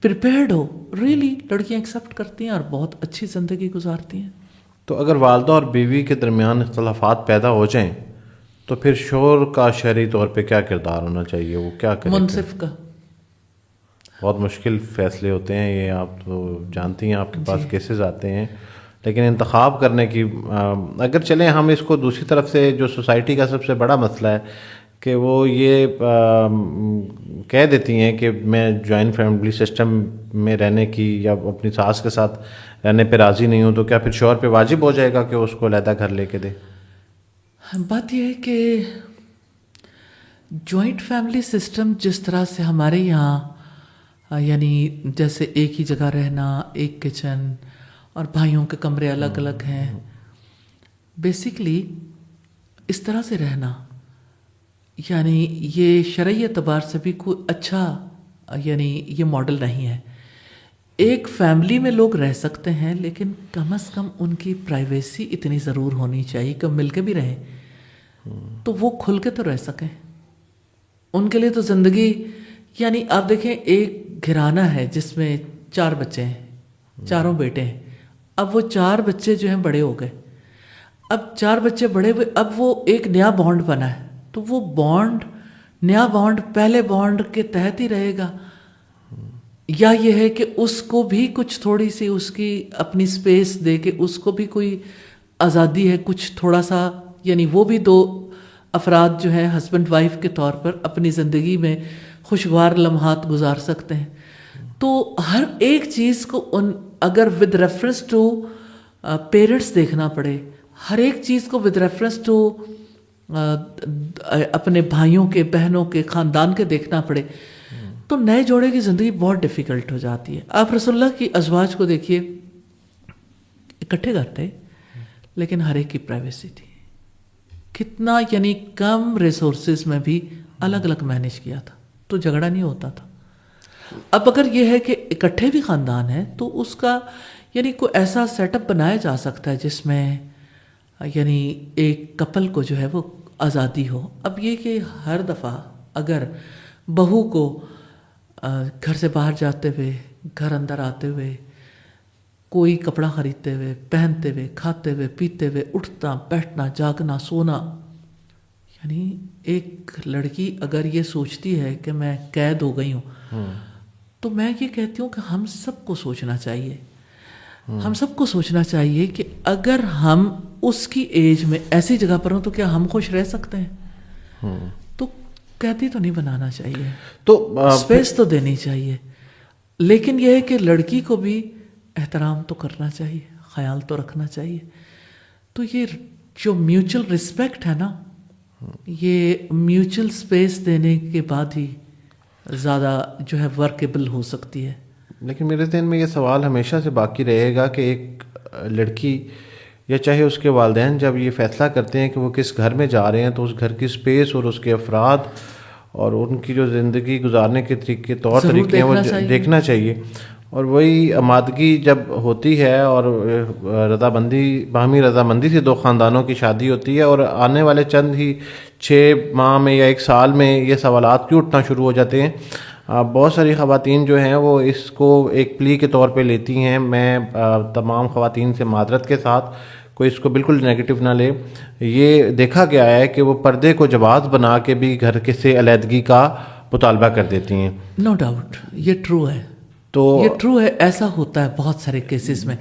پریپیئرڈ ہو، ریئلی لڑکیاں ایکسیپٹ کرتی ہیں اور بہت اچھی زندگی گزارتی ہیں۔ تو اگر والدہ اور بیوی کے درمیان اختلافات پیدا ہو جائیں تو پھر شوہر کا شرعی طور پہ کیا کردار ہونا چاہیے؟ وہ کیا کرے؟ منصف کا۔ بہت مشکل فیصلے ہوتے ہیں یہ، آپ تو جانتی ہیں، آپ کے پاس کیسز آتے ہیں، لیکن انتخاب کرنے کی اگر چلیں ہم اس کو دوسری طرف سے، جو سوسائٹی کا سب سے بڑا مسئلہ ہے کہ وہ یہ کہہ دیتی ہیں کہ میں جوائنٹ فیملی سسٹم میں رہنے کی یا اپنی ساس کے ساتھ رہنے پہ راضی نہیں ہوں، تو کیا پھر شوہر پہ واجب ہو جائے گا کہ اس کو علیحدہ گھر لے کے دے؟ بات یہ ہے کہ جوائنٹ فیملی سسٹم جس طرح سے ہمارے یہاں یعنی جیسے ایک ہی جگہ رہنا، ایک کچن اور بھائیوں کے کمرے الگ الگ ہیں، بیسیکلی اس طرح سے رہنا یعنی یہ شرعی اعتبار سے بھی کوئی اچھا یعنی یہ ماڈل نہیں ہے۔ ایک فیملی میں لوگ رہ سکتے ہیں لیکن کم از کم ان کی پرائیویسی اتنی ضرور ہونی چاہیے کہ مل کے بھی رہیں تو وہ کھل کے تو رہ سکیں۔ ان کے لیے تو زندگی یعنی آپ دیکھیں ایک گھرانہ ہے جس میں 4 بچے ہیں، چاروں بیٹے ہیں، اب وہ 4 بچے جو ہیں بڑے ہو گئے، اب 4 بچے بڑے ہوئے، اب وہ ایک نیا بانڈ بنا ہے تو وہ بانڈ، نیا بانڈ پہلے بانڈ کے تحت ہی رہے گا، یا یہ ہے کہ اس کو بھی کچھ تھوڑی سی اس کی اپنی سپیس دے کے اس کو بھی کوئی آزادی ہے کچھ تھوڑا سا، یعنی وہ بھی 2 افراد جو ہیں ہسبینڈ وائف کے طور پر اپنی زندگی میں خوشگوار لمحات گزار سکتے ہیں۔ تو ہر ایک چیز کو اگر ود ریفرنس ٹو پیرنٹس دیکھنا پڑے، ہر ایک چیز کو ود ریفرنس ٹو اپنے بھائیوں کے، بہنوں کے، خاندان کے دیکھنا پڑے تو نئے جوڑے کی زندگی بہت ڈیفیکلٹ ہو جاتی ہے۔ آپ رسول اللہ کی ازواج کو دیکھیے، اکٹھے گھر تھے لیکن ہر ایک کی پرائیویسی تھی، کتنا یعنی کم ریسورسز میں بھی الگ الگ مینیج کیا تھا تو جھگڑا نہیں ہوتا تھا۔ اب اگر یہ ہے کہ اکٹھے بھی خاندان ہے تو اس کا یعنی کوئی ایسا سیٹ اپ بنایا جا سکتا ہے جس میں یعنی ایک کپل کو جو ہے وہ آزادی ہو۔ اب یہ کہ ہر دفعہ اگر بہو کو گھر سے باہر جاتے ہوئے، گھر اندر آتے ہوئے، کوئی کپڑا خریدتے ہوئے، پہنتے ہوئے، کھاتے ہوئے، پیتے ہوئے، اٹھنا بیٹھنا، جاگنا سونا، یعنی ایک لڑکی اگر یہ سوچتی ہے کہ میں قید ہو گئی ہوں تو میں یہ کہتی ہوں کہ ہم سب کو سوچنا چاہیے، ہم سب کو سوچنا چاہیے کہ اگر ہم اس کی ایج میں ایسی جگہ پر ہوں تو کیا ہم خوش رہ سکتے ہیں؟ تو قیدی تو نہیں بنانا چاہیے، تو اسپیس تو دینی چاہیے، لیکن یہ ہے کہ لڑکی کو بھی احترام تو کرنا چاہیے، خیال تو رکھنا چاہیے۔ تو یہ جو میوچل رسپیکٹ ہے نا، یہ میوچل اسپیس دینے کے بعد ہی زیادہ جو ہے ورکیبل ہو سکتی ہے۔ لیکن میرے ذہن میں یہ سوال ہمیشہ سے باقی رہے گا کہ ایک لڑکی یا چاہے اس کے والدین جب یہ فیصلہ کرتے ہیں کہ وہ کس گھر میں جا رہے ہیں تو اس گھر کی سپیس اور اس کے افراد اور ان کی جو زندگی گزارنے کے طریقے طور طریقے ہیں وہ دیکھنا چاہیے۔ اور وہی آمادگی جب ہوتی ہے اور رضامندی باہمی رضامندی سے دو خاندانوں کی شادی ہوتی ہے اور آنے والے چند ہی 6 ماہ میں یا 1 سال میں یہ سوالات کیوں اٹھنا شروع ہو جاتے ہیں. بہت ساری خواتین جو ہیں وہ اس کو ایک پلی کے طور پہ لیتی ہیں. میں تمام خواتین سے معذرت کے ساتھ کوئی اس کو بالکل نیگیٹو نہ لے. یہ دیکھا گیا ہے کہ وہ پردے کو جواز بنا کے بھی گھر کے سے علیحدگی کا مطالبہ کر دیتی ہیں. نو ڈاؤٹ یہ ٹرو ہے, تو یہ ٹرو ہے, ایسا ہوتا ہے بہت سارے کیسز میں.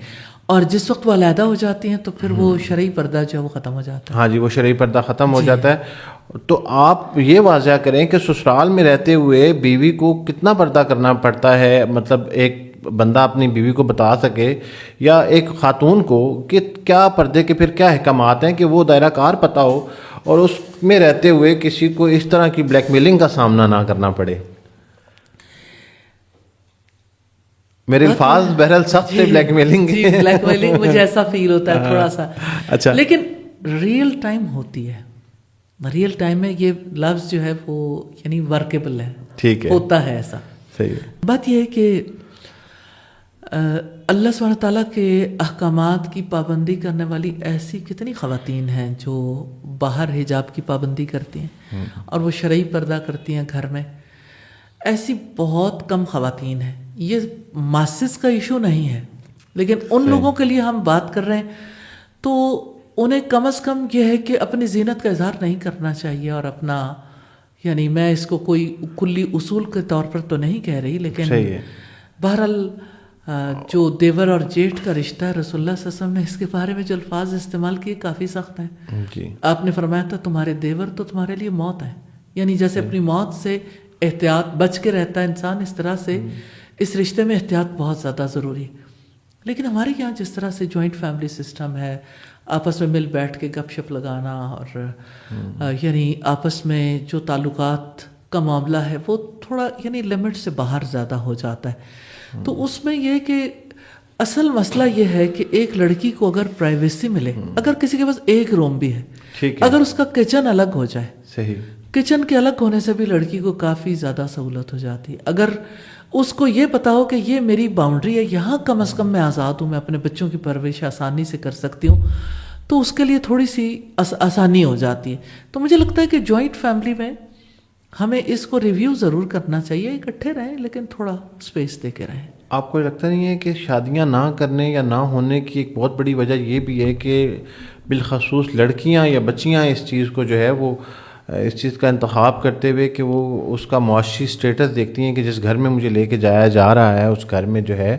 اور جس وقت وہ علیحدہ ہو جاتی ہیں تو پھر وہ شرعی پردہ جو ہے وہ ختم ہو جاتا ہے. ہاں جی, وہ شرعی پردہ ختم ہو جاتا ہے. تو آپ یہ واضح کریں کہ سسرال میں رہتے ہوئے بیوی کو کتنا پردہ کرنا پڑتا ہے, مطلب ایک بندہ اپنی بیوی کو بتا سکے یا ایک خاتون کو کہ کیا پردے کے پھر کیا احکامات ہیں کہ وہ دائرہ کار پتہ ہو اور اس میں رہتے ہوئے کسی کو اس طرح کی بلیک میلنگ کا سامنا نہ کرنا پڑے. میرے الفاظ بہرحال سخت سے بلیک میلنگ, جی بلیک میلنگ مجھے ایسا فیل ہوتا ہے تھوڑا سا. اچھا, لیکن ریئل ٹائم ہوتی ہے, ریئل ٹائم میں یہ لفظ جو ہے وہ یعنی ورکیبل ہے, ٹھیک ہے, ہوتا ہے ایسا. صحیح ہے. بات یہ ہے کہ اللہ سبحانہ تعالیٰ کے احکامات کی پابندی کرنے والی ایسی کتنی خواتین ہیں جو باہر حجاب کی پابندی کرتی ہیں اور وہ شرعی پردہ کرتی ہیں گھر میں. ایسی بہت کم خواتین ہیں. یہ ماسز کا ایشو نہیں ہے, لیکن ان لوگوں کے لیے ہم بات کر رہے ہیں تو انہیں کم از کم یہ ہے کہ اپنی زینت کا اظہار نہیں کرنا چاہیے. اور اپنا یعنی میں اس کو کوئی کلی اصول کے طور پر تو نہیں کہہ رہی, لیکن بہرحال جو دیور اور جیٹھ کا رشتہ ہے رسول اللہ صلی اللہ علیہ وسلم نے اس کے بارے میں جو الفاظ استعمال کیے کافی سخت ہیں. آپ نے فرمایا تھا تمہارے دیور تو تمہارے لیے موت ہے, یعنی جیسے اپنی موت سے احتیاط بچ کے رہتا ہے انسان, اس طرح سے اس رشتے میں احتیاط بہت زیادہ ضروری ہے. لیکن ہمارے یہاں جس طرح سے جوائنٹ فیملی سسٹم ہے, آپس میں مل بیٹھ کے گپ شپ لگانا اور یعنی آپس میں جو تعلقات کا معاملہ ہے وہ تھوڑا یعنی لمٹ سے باہر زیادہ ہو جاتا ہے. تو اس میں یہ کہ اصل مسئلہ یہ ہے کہ ایک لڑکی کو اگر پرائیویسی ملے, اگر کسی کے پاس ایک روم بھی ہے, اگر اس کا کچن الگ ہو جائے, صحیح, کچن کے الگ ہونے سے بھی لڑکی کو کافی زیادہ سہولت ہو جاتی ہے. اگر اس کو یہ پتا ہو کہ یہ میری باؤنڈری ہے, یہاں کم از کم میں آزاد ہوں, میں اپنے بچوں کی پرورش آسانی سے کر سکتی ہوں, تو اس کے لیے تھوڑی سی آسانی ہو جاتی ہے. تو مجھے لگتا ہے کہ جوائنٹ فیملی میں ہمیں اس کو ریویو ضرور کرنا چاہیے. اکٹھے رہیں لیکن تھوڑا اسپیس دے کے رہیں. آپ کو لگتا نہیں ہے کہ شادیاں نہ کرنے یا نہ ہونے کی ایک بہت بڑی وجہ یہ بھی ہے کہ بالخصوص لڑکیاں یا بچیاں اس چیز کو جو ہے وہ اس چیز کا انتخاب کرتے ہوئے کہ وہ اس کا معاشی سٹیٹس دیکھتی ہیں کہ جس گھر میں مجھے لے کے جایا جا رہا ہے اس گھر میں جو ہے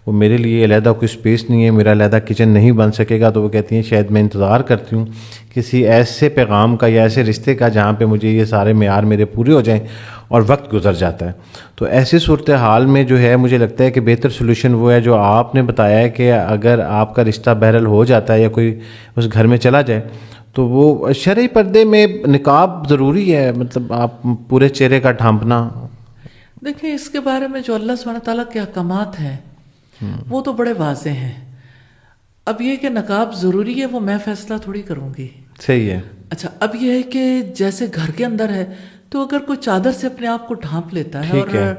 وہ میرے لیے علیحدہ کوئی اسپیس نہیں ہے, میرا علیحدہ کچن نہیں بن سکے گا. تو وہ کہتی ہیں شاید میں انتظار کرتی ہوں کسی ایسے پیغام کا یا ایسے رشتے کا جہاں پہ مجھے یہ سارے معیار میرے پورے ہو جائیں, اور وقت گزر جاتا ہے. تو ایسی صورتحال میں جو ہے مجھے لگتا ہے کہ بہتر سولوشن وہ ہے جو آپ نے بتایا ہے کہ اگر آپ کا رشتہ بہرحال ہو جاتا ہے یا کوئی اس گھر میں چلا جائے تو وہ شرعی پردے میں نقاب ضروری ہے, مطلب آپ پورے چہرے کا ڈھانپنا. دیکھیں اس کے بارے میں جو اللہ سبحانہ تعالیٰ کے احکامات ہیں وہ تو بڑے واضح ہیں. اب یہ کہ نقاب ضروری ہے وہ میں فیصلہ تھوڑی کروں گی. صحیح ہے. اچھا, اب یہ ہے کہ جیسے گھر کے اندر ہے تو اگر کوئی چادر سے اپنے آپ کو ڈھانپ لیتا ہے اور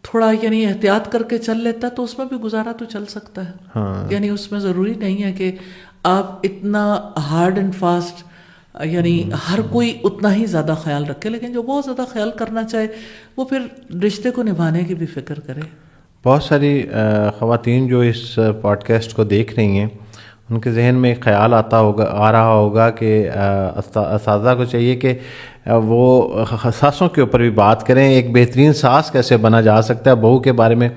تھوڑا یعنی احتیاط کر کے چل لیتا ہے تو اس میں بھی گزارا تو چل سکتا ہے. یعنی اس میں ضروری نہیں ہے کہ آپ اتنا ہارڈ اینڈ فاسٹ یعنی ہر کوئی اتنا ہی زیادہ خیال رکھے, لیکن جو بہت زیادہ خیال کرنا چاہے وہ پھر رشتے کو نبھانے کی بھی فکر کرے. بہت ساری خواتین جو اس پوڈ کاسٹ کو دیکھ رہی ہیں ان کے ذہن میں ایک خیال آ رہا ہوگا کہ اساتذہ کو چاہیے کہ وہ ساسوں کے اوپر بھی بات کریں. ایک بہترین ساس کیسے بنا جا سکتا ہے, بہو کے بارے میں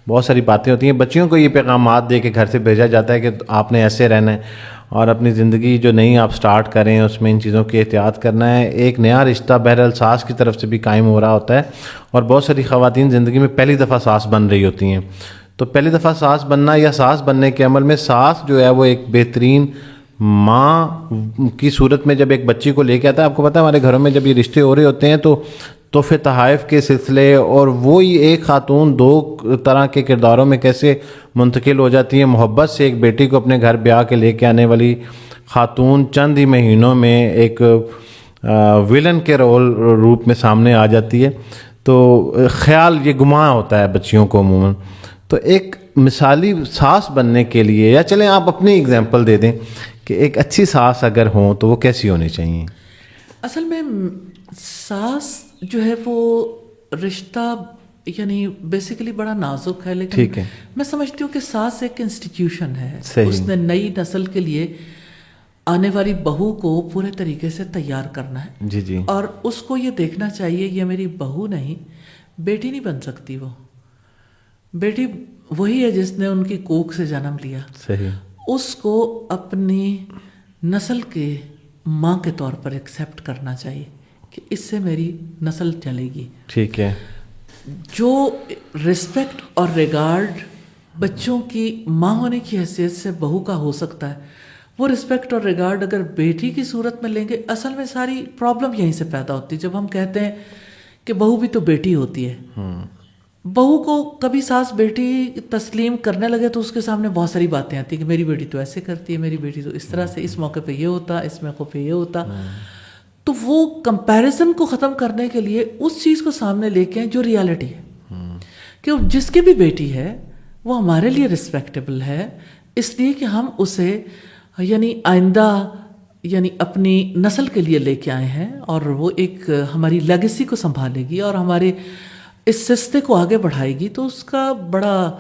بہت ساری باتیں ہوتی ہیں. بچیوں کو یہ پیغامات دے کے گھر سے بھیجا جاتا ہے کہ آپ نے ایسے رہنا ہے اور اپنی زندگی جو نئی آپ سٹارٹ کریں اس میں ان چیزوں کی احتیاط کرنا ہے. ایک نیا رشتہ بہرحال ساس کی طرف سے بھی قائم ہو رہا ہوتا ہے اور بہت ساری خواتین زندگی میں پہلی دفعہ ساس بن رہی ہوتی ہیں. تو پہلی دفعہ ساس بننا یا ساس بننے کے عمل میں ساس جو ہے وہ ایک بہترین ماں کی صورت میں جب ایک بچی کو لے کے آتا ہے. آپ کو پتہ ہے ہمارے گھروں میں جب یہ رشتے ہو رہے ہوتے ہیں تو تحفے تحائف کے سلسلے اور وہی ایک خاتون دو طرح کے کرداروں میں کیسے منتقل ہو جاتی ہیں. محبت سے ایک بیٹی کو اپنے گھر بیاہ کے لے کے آنے والی خاتون چند ہی مہینوں میں ایک ویلن کے روپ میں سامنے آ جاتی ہے. تو خیال یہ گماں ہوتا ہے بچیوں کو عموماً. تو ایک مثالی ساس بننے کے لیے، یا چلیں آپ اپنی اگزامپل دے دیں کہ ایک اچھی ساس اگر ہوں تو وہ کیسی ہونی چاہیے؟ اصل میں ساس جو ہے وہ رشتہ یعنی بیسیکلی بڑا نازک ہے، لیکن ٹھیک ہے، میں سمجھتی ہوں کہ ساس ایک انسٹیٹیوشن ہے. صحیح. اس نے نئی نسل کے لیے آنے والی بہو کو پورے طریقے سے تیار کرنا ہے. جی جی. اور اس کو یہ دیکھنا چاہیے یہ میری بہو نہیں، بیٹی نہیں بن سکتی. وہ بیٹی وہی ہے جس نے ان کی کوکھ سے جنم لیا. صحیح. اس کو اپنی نسل کے ماں کے طور پر ایکسیپٹ کرنا چاہیے کہ اس سے میری نسل چلے گی. ٹھیک ہے. جو رسپیکٹ اور ریگارڈ بچوں کی ماں ہونے کی حیثیت سے بہو کا ہو سکتا ہے، وہ رسپیکٹ اور ریگارڈ اگر بیٹی کی صورت میں لیں گے، اصل میں ساری پرابلم یہیں سے پیدا ہوتی ہے. جب ہم کہتے ہیں کہ بہو بھی تو بیٹی ہوتی ہے، بہو کو کبھی ساس بیٹی تسلیم کرنے لگے تو اس کے سامنے بہت ساری باتیں آتی ہیں کہ میری بیٹی تو ایسے کرتی ہے، میری بیٹی تو اس طرح سے، اس موقع پہ یہ ہوتا، اس موقع پہ یہ ہوتا. تو وہ کمپیریزن کو ختم کرنے کے لیے اس چیز کو سامنے لے کے آئیں جو ریالٹی ہے کہ جس کی بھی بیٹی ہے وہ ہمارے لیے رسپیکٹیبل ہے، اس لیے کہ ہم اسے یعنی آئندہ یعنی اپنی نسل کے لیے لے کے آئے ہیں، اور وہ ایک ہماری لیگیسی کو سنبھالے گی اور ہمارے اس سلسلے کو آگے بڑھائے گی. تو اس کا بڑا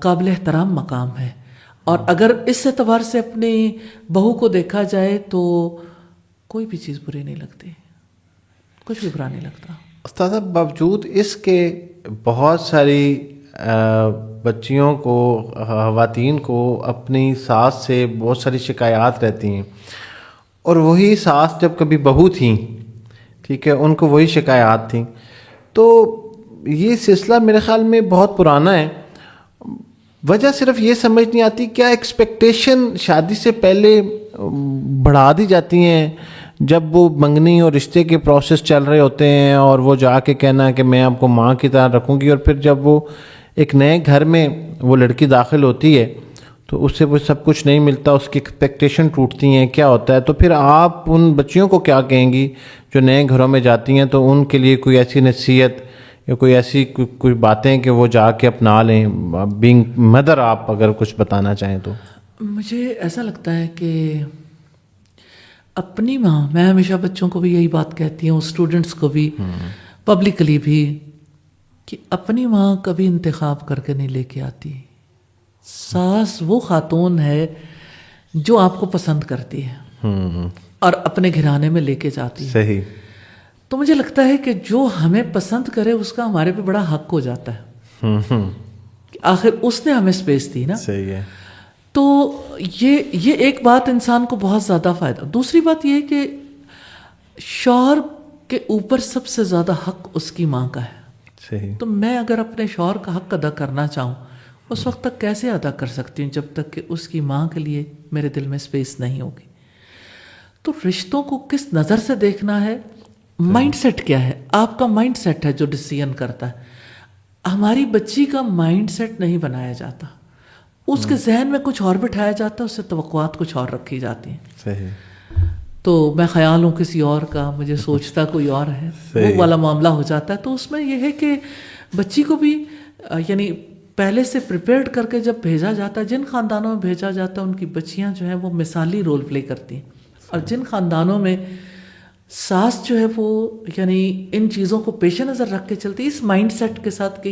قابل احترام مقام ہے. اور اگر اس اعتبار سے اپنی بہو کو دیکھا جائے تو کوئی بھی چیز بری نہیں لگتی، کچھ بھی برا نہیں لگتا. استاد، باوجود اس کے بہت ساری بچیوں کو، خواتین کو اپنی ساس سے بہت ساری شکایات رہتی ہیں، اور وہی ساس جب کبھی بہو تھیں، ٹھیک ہے، ان کو وہی شکایات تھیں. تو یہ سلسلہ میرے خیال میں بہت پرانا ہے. وجہ صرف یہ سمجھ نہیں آتی کیا ایکسپیکٹیشن شادی سے پہلے بڑھا دی جاتی ہیں جب وہ منگنی اور رشتے کے پروسیس چل رہے ہوتے ہیں، اور وہ جا کے کہنا کہ میں آپ کو ماں کی طرح رکھوں گی، اور پھر جب وہ ایک نئے گھر میں وہ لڑکی داخل ہوتی ہے تو اس سے وہ سب کچھ نہیں ملتا، اس کی ایکسپیکٹیشن ٹوٹتی ہیں، کیا ہوتا ہے؟ تو پھر آپ ان بچیوں کو کیا کہیں گی جو نئے گھروں میں جاتی ہیں؟ تو ان کے لیے کوئی ایسی نصیحت یا کوئی ایسی کوئی باتیں کہ وہ جا کے اپنا لیں، بینگ مدر، آپ اگر کچھ بتانا چاہیں تو. مجھے ایسا لگتا ہے کہ اپنی ماں، میں ہمیشہ بچوں کو بھی یہی بات کہتی ہوں، اسٹوڈنٹس کو بھی، پبلکلی بھی، کہ اپنی ماں کبھی انتخاب کر کے نہیں لے کے آتی. ساس وہ خاتون ہے جو آپ کو پسند کرتی ہے اور اپنے گھرانے میں لے کے جاتی ہے. صحیح. تو مجھے لگتا ہے کہ جو ہمیں پسند کرے اس کا ہمارے پہ بڑا حق ہو جاتا ہے کہ آخر اس نے ہمیں اسپیس دی نا. صحیح ہے. تو یہ ایک بات انسان کو بہت زیادہ فائدہ. دوسری بات یہ کہ شوہر کے اوپر سب سے زیادہ حق اس کی ماں کا ہے. صحیح. تو میں اگر اپنے شوہر کا حق ادا کرنا چاہوں، اس وقت تک کیسے ادا کر سکتی ہوں جب تک کہ اس کی ماں کے لیے میرے دل میں اسپیس نہیں ہوگی. تو رشتوں کو کس نظر سے دیکھنا ہے، مائنڈ سیٹ کیا ہے، آپ کا مائنڈ سیٹ ہے جو ڈیسیژن کرتا ہے. ہماری بچی کا مائنڈ سیٹ نہیں بنایا جاتا، اس کے ذہن میں کچھ اور بٹھایا جاتا ہے، اس سے توقعات کچھ اور رکھی جاتی ہیں. صحیح. تو میں خیال ہوں کسی اور کا، مجھے سوچتا کوئی اور ہے، وہ والا معاملہ ہو جاتا ہے. تو اس میں یہ ہے کہ بچی کو بھی یعنی پہلے سے پریپیئرڈ کر کے جب بھیجا جاتا ہے، جن خاندانوں میں بھیجا جاتا ہے ان کی بچیاں جو ہیں وہ مثالی رول پلے کرتی ہیں، اور جن خاندانوں میں ساس جو ہے وہ یعنی ان چیزوں کو پیش نظر رکھ کے چلتی، اس مائنڈ سیٹ کے ساتھ کہ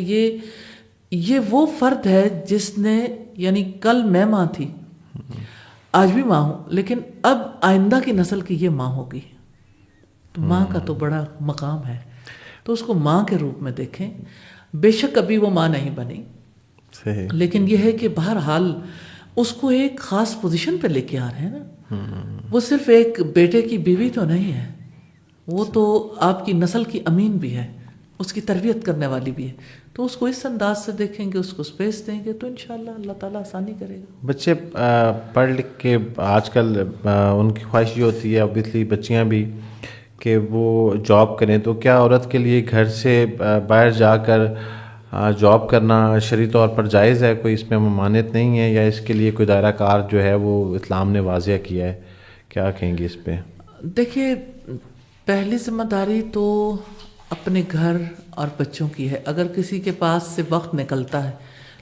یہ وہ فرد ہے جس نے یعنی کل میں ماں تھی، آج بھی ماں ہوں، لیکن اب آئندہ کی نسل کی یہ ماں ہوگی. تو ماں کا تو بڑا مقام ہے، تو اس کو ماں کے روپ میں دیکھیں. بے شک ابھی وہ ماں نہیں بنی، صحیح. لیکن یہ ہے کہ بہرحال اس کو ایک خاص پوزیشن پہ لے کے آ رہے ہیں نا. وہ صرف ایک بیٹے کی بیوی تو نہیں ہے، وہ تو آپ کی نسل کی امین بھی ہے، اس کی تربیت کرنے والی بھی ہے. تو اس کو اس انداز سے دیکھیں گے، اس کو اسپیس دیں گے تو انشاءاللہ اللہ تعالیٰ آسانی کرے گا. بچے پڑھ لکھ کے آج کل ان کی خواہش یہ ہوتی ہے اوبیسلی بچیاں بھی کہ وہ جاب کریں. تو کیا عورت کے لیے گھر سے باہر جا کر جاب کرنا شرعی طور پر جائز ہے؟ کوئی اس میں ممانعت نہیں ہے، یا اس کے لیے کوئی دائرہ کار جو ہے وہ اسلام نے واضح کیا ہے؟ کیا کہیں گے اس پہ؟ دیکھیے، پہلی ذمہ داری تو اپنے گھر اور بچوں کی ہے. اگر کسی کے پاس سے وقت نکلتا ہے،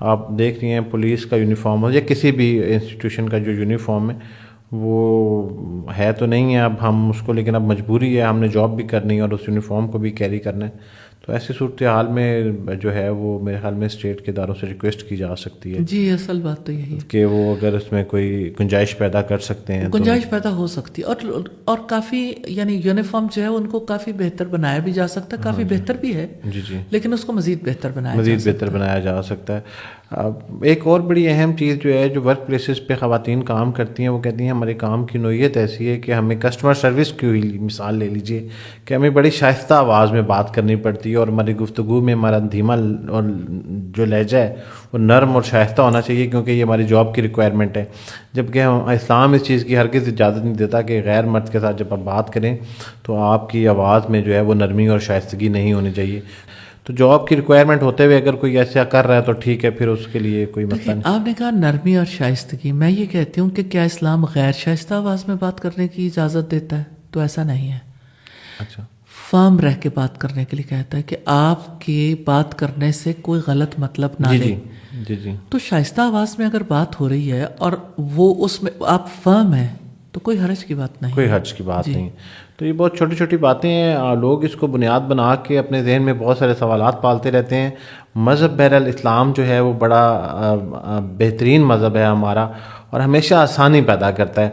آپ دیکھ رہی ہیں پولیس کا یونیفارم ہو یا کسی بھی انسٹیٹیوشن کا جو یونیفارم ہے وہ ہے تو نہیں ہے اب ہم اس کو، لیکن اب مجبوری ہے، ہم نے جاب بھی کرنی ہے اور اس یونیفارم کو بھی کیری کرنا ہے. تو ایسی صورتحال میں جو ہے وہ میرے خیال میں اسٹیٹ کے اداروں سے ریکویسٹ کی جا سکتی ہے جی اصل بات تو یہی ہے کہ وہ اگر اس میں کوئی گنجائش پیدا کر سکتے ہیں تو گنجائش پیدا ہو سکتی ہے. اور کافی یعنی یونیفارم جو ہے ان کو کافی بہتر بنایا بھی جا سکتا ہے، کافی بہتر بھی ہے، جی جی لیکن اس کو مزید بہتر بنایا مزید بہتر بنایا جا سکتا ہے. ایک اور بڑی اہم چیز جو ہے جو ورک پلیسز پہ خواتین کام کرتی ہیں وہ کہتی ہیں ہمارے کام کی نوعیت ایسی ہے کہ ہمیں کسٹمر سروس کی مثال لے لیجئے کہ ہمیں بڑی شائستہ آواز میں بات کرنی پڑتی ہے اور ہماری گفتگو میں ہمارا دھیما اور جو لہجہ ہے وہ نرم اور شائستہ ہونا چاہیے کیونکہ یہ ہماری جاب کی ریکوائرمنٹ ہے. جبکہ اسلام اس چیز کی ہرگز اجازت نہیں دیتا کہ غیر مرد کے ساتھ جب آپ بات کریں تو آپ کی آواز میں جو ہے وہ نرمی اور شائستگی نہیں ہونی چاہیے. تو جاب کی ریکوائرمنٹ ہوتے ہوئے اگر کوئی ایسا کر رہا ہے تو ٹھیک ہے، پھر اس کے لیے کوئی مسئلہ نہیں. آپ نے کہا نرمی اور شائستگی، میں یہ کہتی ہوں کہ کیا اسلام غیر شائستہ آواز میں بات کرنے کی اجازت دیتا ہے؟ تو ایسا نہیں ہے. اچھا، فارم رہ کے بات کرنے کے لیے کہتا ہے کہ آپ کے بات کرنے سے کوئی غلط مطلب نہ جی لے. جی جی جی تو شائستہ آواز میں اگر بات ہو رہی ہے اور وہ اس میں آپ فرم ہیں تو کوئی حرج کی بات نہیں، کوئی حرج کی بات نہیں. تو یہ بہت چھوٹی چھوٹی باتیں ہیں، لوگ اس کو بنیاد بنا کے اپنے ذہن میں بہت سارے سوالات پالتے رہتے ہیں. مذہب بہرحال اسلام جو ہے وہ بڑا بہترین مذہب ہے ہمارا اور ہمیشہ آسانی پیدا کرتا ہے.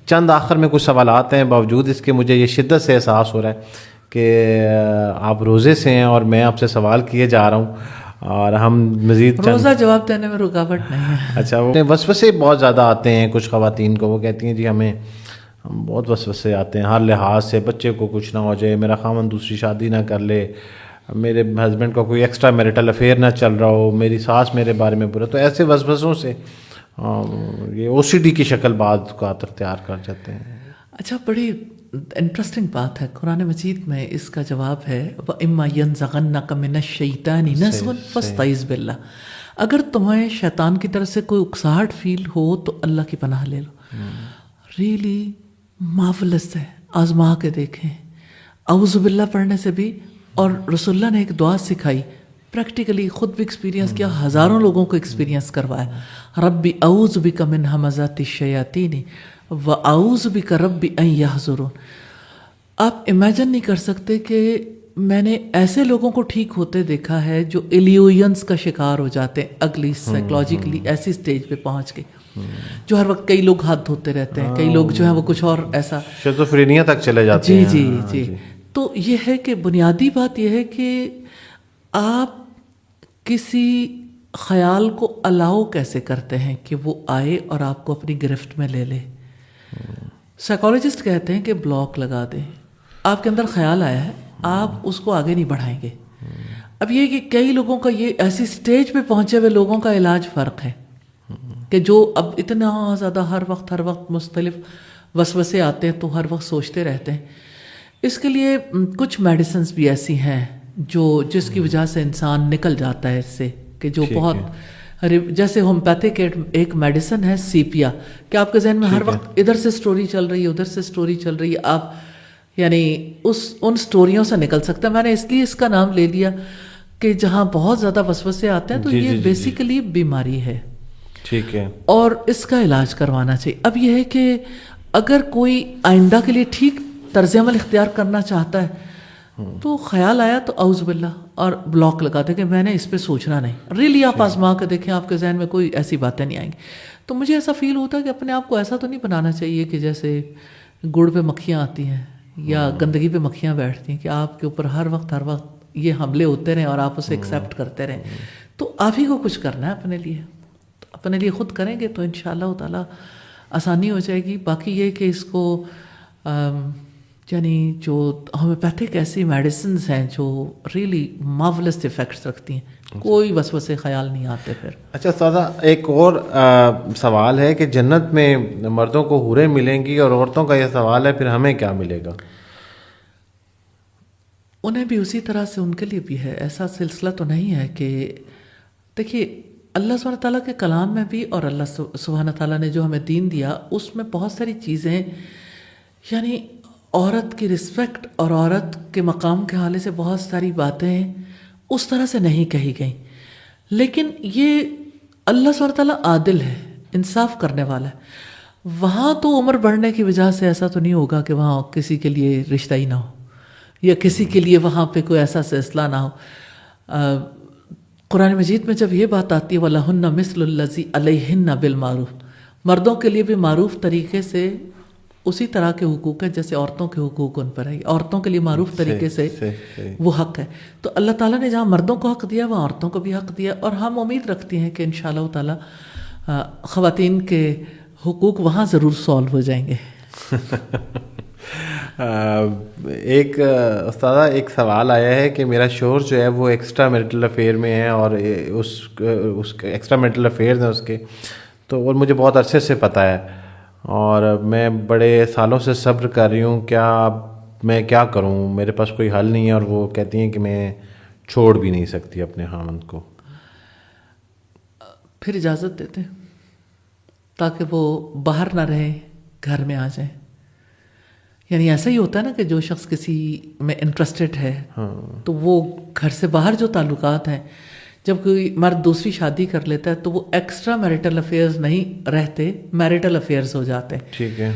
چند آخر میں کچھ سوالات ہیں، باوجود اس کے مجھے یہ شدت سے احساس ہو رہا ہے کہ آپ روزے سے ہیں اور میں آپ سے سوال کیے جا رہا ہوں اور ہم مزید روزہ جواب دینے میں رکاوٹ نہیں ہے. اچھا، وہ وسوسے بہت زیادہ آتے ہیں کچھ خواتین کو، وہ کہتی ہیں جی ہم بہت وسوسے آتے ہیں ہر لحاظ سے، بچے کو کچھ نہ ہو جائے، میرا خاوند دوسری شادی نہ کر لے، میرے ہسبینڈ کا کوئی ایکسٹرا میرٹل افیئر نہ چل رہا ہو، میری ساس میرے بارے میں برا. تو ایسے وسوسوں سے یہ او سی ڈی کی شکل بعض اوقات اختیار کر جاتے ہیں. اچھا، بڑی انٹرسٹنگ بات ہے، قرآن مجید میں اس کا جواب ہے وَإِمَّا يَنزَغَنَّكَ مِنَ الشَّيْطَانِ نَزْغٌ فَاسْتَعِذْ بِاللَّهِ. اگر تمہیں شیطان کی طرف سے کوئی اکساہٹ فیل ہو تو اللہ کی پناہ لے لو. ریئلی مارولس ہے، آزما کے دیکھیں. اعوذ باللہ پڑھنے سے بھی، اور رسول اللہ نے ایک دعا سکھائی، پریکٹیکلی خود بھی ایکسپیرینس کیا، ہزاروں لوگوں کو ایکسپیرینس کروایا. ربی اعوذ بک من ہمزات الشیاطین وَأَعُوذُ بِكَ رَبِّ أَن يَحْضُرُونَ. آپ امیجن نہیں کر سکتے کہ میں نے ایسے لوگوں کو ٹھیک ہوتے دیکھا ہے جو ایلیوینس کا شکار ہو جاتے ہیں، اگلی سائیکولوجیکلی ایسی سٹیج پہ پہنچ کے، جو ہر وقت کئی لوگ ہاتھ دھوتے رہتے ہیں، کئی لوگ جو ہیں وہ کچھ اور ایسا شیزوفرینیا تک چلے جاتے ہیں. جی جی جی. تو یہ ہے کہ بنیادی بات یہ ہے کہ آپ کسی خیال کو الاؤ کیسے کرتے ہیں کہ وہ آئے اور آپ کو اپنی گرفت میں لے لے. سائیکالوجسٹ کہتے ہیں کہ بلاک لگا دیں. آپ کے اندر خیال آیا ہے، آپ اس کو آگے نہیں بڑھائیں گے. اب یہ کہ کئی لوگوں کا یہ ایسی سٹیج پہ پہنچے ہوئے لوگوں کا علاج فرق ہے کہ جو اب اتنا زیادہ ہر وقت مختلف وسوسے آتے ہیں تو ہر وقت سوچتے رہتے ہیں. اس کے لیے کچھ میڈیسنز بھی ایسی ہیں جس کی وجہ سے انسان نکل جاتا ہے اس سے، کہ جو بہت جیسے ہومیوپیتھک ایک میڈیسن ہے سیپیا، کہ آپ کے ذہن میں ہر وقت ادھر سے سٹوری چل رہی ہے، ادھر سے سٹوری چل رہی ہے، آپ یعنی ان سٹوریوں سے نکل سکتے ہیں. میں نے اس لیے اس کا نام لے لیا کہ جہاں بہت زیادہ وسوسے آتے ہیں تو یہ بیسیکلی بیماری ہے. ٹھیک ہے، اور اس کا علاج کروانا چاہیے. اب یہ ہے کہ اگر کوئی آئندہ کے لیے ٹھیک طرز عمل اختیار کرنا چاہتا ہے تو خیال آیا تو اعوذ باللہ اور بلاک لگا دیں کہ میں نے اس پہ سوچنا نہیں. ریلی آپ آزما کے دیکھیں، آپ کے ذہن میں کوئی ایسی باتیں نہیں آئیں گی. تو مجھے ایسا فیل ہوتا ہے کہ اپنے آپ کو ایسا تو نہیں بنانا چاہیے کہ جیسے گڑ پہ مکھیاں آتی ہیں یا گندگی پہ مکھیاں بیٹھتی ہیں کہ آپ کے اوپر ہر وقت یہ حملے ہوتے رہیں اور آپ اسے ایکسیپٹ کرتے رہیں. تو آپ ہی کو کچھ کرنا ہے اپنے لیے، اپنے لیے خود کریں گے تو انشاءاللہ تعالیٰ آسانی ہو جائے گی. باقی یہ کہ اس کو یعنی جو ہومیوپیتھک ایسی میڈیسنز ہیں جو ریئلی مارولس ایفیکٹس رکھتی ہیں، کوئی وسوسے خیال نہیں آتے پھر. اچھا سادہ، ایک اور سوال ہے کہ جنت میں مردوں کو حوریں ملیں گی اور عورتوں کا یہ سوال ہے پھر ہمیں کیا ملے گا؟ انہیں بھی اسی طرح سے ان کے لیے بھی ہے. ایسا سلسلہ تو نہیں ہے کہ دیکھیے اللہ سبحانہ تعالیٰ کے کلام میں بھی اور اللہ سبحانہ تعالیٰ نے جو ہمیں دین دیا اس میں بہت ساری چیزیں یعنی عورت کی رسپیکٹ اور عورت کے مقام کے حوالے سے بہت ساری باتیں اس طرح سے نہیں کہی گئیں. لیکن یہ اللہ سبحانہ تعالیٰ عادل ہے, انصاف کرنے والا ہے. وہاں تو عمر بڑھنے کی وجہ سے ایسا تو نہیں ہوگا کہ وہاں کسی کے لیے رشتہ ہی نہ ہو, یا کسی کے لیے وہاں پہ کوئی ایسا فیصلہ نہ ہو. قرآن مجید میں جب یہ بات آتی ہے وَلَهُنَّ مِثْلُ الَّذِي عَلَيْهِنَّ بِالْمَعْرُوفِ, مردوں کے لیے بھی معروف طریقے سے اسی طرح کے حقوق ہیں جیسے عورتوں کے حقوق ان پر ہے, عورتوں کے لیے معروف طریقے سے وہ حق ہے. تو اللہ تعالیٰ نے جہاں مردوں کو حق دیا وہاں عورتوں کو بھی حق دیا, اور ہم امید رکھتے ہیں کہ انشاءاللہ تعالیٰ خواتین کے حقوق وہاں ضرور سالو ہو جائیں گے. ایک استاذہ ایک سوال آیا ہے کہ میرا شوہر جو ہے وہ ایکسٹرا میرٹل افیئر میں ہے, اور اس ایکسٹرا میرٹل افیئرز ہیں اس کے, تو اور مجھے بہت عرصے سے پتہ ہے, اور میں بڑے سالوں سے صبر کر رہی ہوں, میں کیا کروں, میرے پاس کوئی حل نہیں ہے, اور وہ کہتی ہیں کہ میں چھوڑ بھی نہیں سکتی اپنے خاوند کو. پھر اجازت دیتے تاکہ وہ باہر نہ رہیں, گھر میں آ جائیں. یعنی ایسا ہی ہوتا ہے نا کہ جو شخص کسی میں انٹرسٹڈ ہے تو وہ گھر سے باہر جو تعلقات ہیں, جب کوئی مرد دوسری شادی کر لیتا ہے تو وہ ایکسٹرا میریٹل افیئرز نہیں رہتے, میریٹل افیئرز ہو جاتے ہیں. ٹھیک ہے.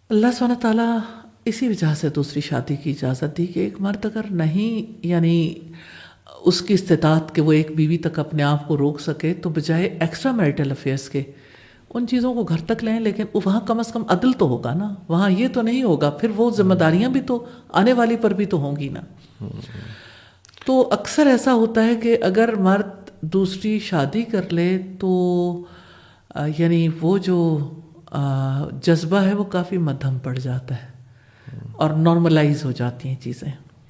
اللہ سبحانہ تعالیٰ اسی وجہ سے دوسری شادی کی اجازت دی کہ ایک مرد اگر نہیں, یعنی اس کی استطاعت کہ وہ ایک بیوی تک اپنے آپ کو روک سکے, تو بجائے ایکسٹرا میریٹل افیئرز کے ان چیزوں کو گھر تک لیں, لیکن وہاں کم از کم عدل تو ہوگا نا, وہاں یہ تو نہیں ہوگا, پھر وہ ذمہ داریاں بھی تو آنے والی پر بھی تو ہوں گی نا. تو اکثر ایسا ہوتا ہے کہ اگر مرد دوسری شادی کر لے تو یعنی وہ جو جذبہ ہے وہ کافی مدھم پڑ جاتا ہے اور نارملائز ہو جاتی ہیں چیزیں.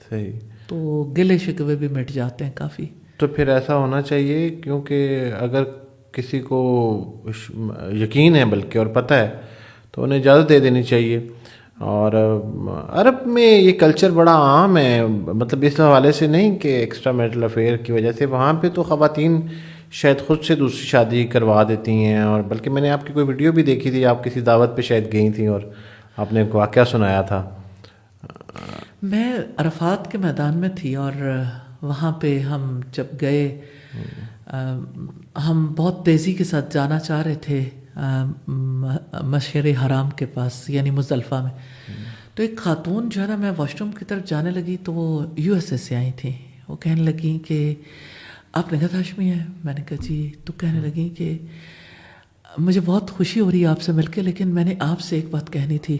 صحیح. تو گلے شکوے بھی مٹ جاتے ہیں کافی. تو پھر ایسا ہونا چاہیے, کیونکہ اگر کسی کو یقین ہے بلکہ اور پتہ ہے تو انہیں اجازت دے دینی چاہیے. اور عرب میں یہ کلچر بڑا عام ہے, مطلب اس حوالے سے نہیں کہ ایکسٹرا میرٹل افیئر کی وجہ سے, وہاں پہ تو خواتین شاید خود سے دوسری شادی کروا دیتی ہیں. اور بلکہ میں نے آپ کی کوئی ویڈیو بھی دیکھی تھی, آپ کسی دعوت پہ شاید گئی تھیں اور آپ نے ایک واقعہ سنایا تھا. میں عرفات کے میدان میں تھی, اور وہاں پہ ہم جب گئے ہم بہت تیزی کے ساتھ جانا چاہ رہے تھے مشعر حرام کے پاس, یعنی مزدلفہ میں. تو ایک خاتون جو ہے نا, میں واش روم کی طرف جانے لگی تو وہ USA سے آئی تھیں. وہ کہنے لگیں کہ آپ نگہت ہاشمی ہیں. میں نے کہا جی. تو کہنے لگیں کہ مجھے بہت خوشی ہو رہی ہے آپ سے مل کے, لیکن میں نے آپ سے ایک بات کہنی تھی.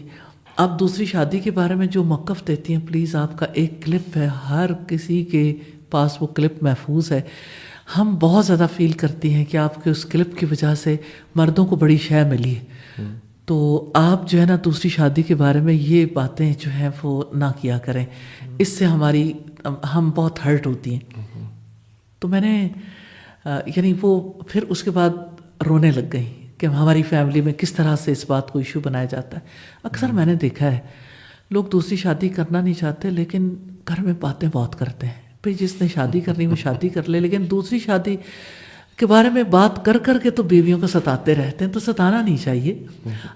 آپ دوسری شادی کے بارے میں جو موقف دیتی ہیں, پلیز آپ کا ایک کلپ ہے, ہر کسی کے پاس وہ کلپ محفوظ ہے. ہم بہت زیادہ فیل کرتی ہیں کہ آپ کے اس کلپ کی وجہ سے مردوں کو بڑی شے ملی ہے. تو آپ جو ہے نا دوسری شادی کے بارے میں یہ باتیں جو ہیں وہ نہ کیا کریں, اس سے ہم بہت ہرٹ ہوتی ہیں. تو میں نے یعنی وہ پھر اس کے بعد رونے لگ گئی کہ ہماری فیملی میں کس طرح سے اس بات کو ایشو بنایا جاتا ہے. اکثر میں نے دیکھا ہے لوگ دوسری شادی کرنا نہیں چاہتے, لیکن گھر میں باتیں بہت کرتے ہیں. بھئی جس نے شادی کرنی وہ شادی کر لے, لیکن دوسری شادی کے بارے میں بات کر کر کے تو بیویوں کو ستاتے رہتے ہیں. تو ستانا نہیں چاہیے.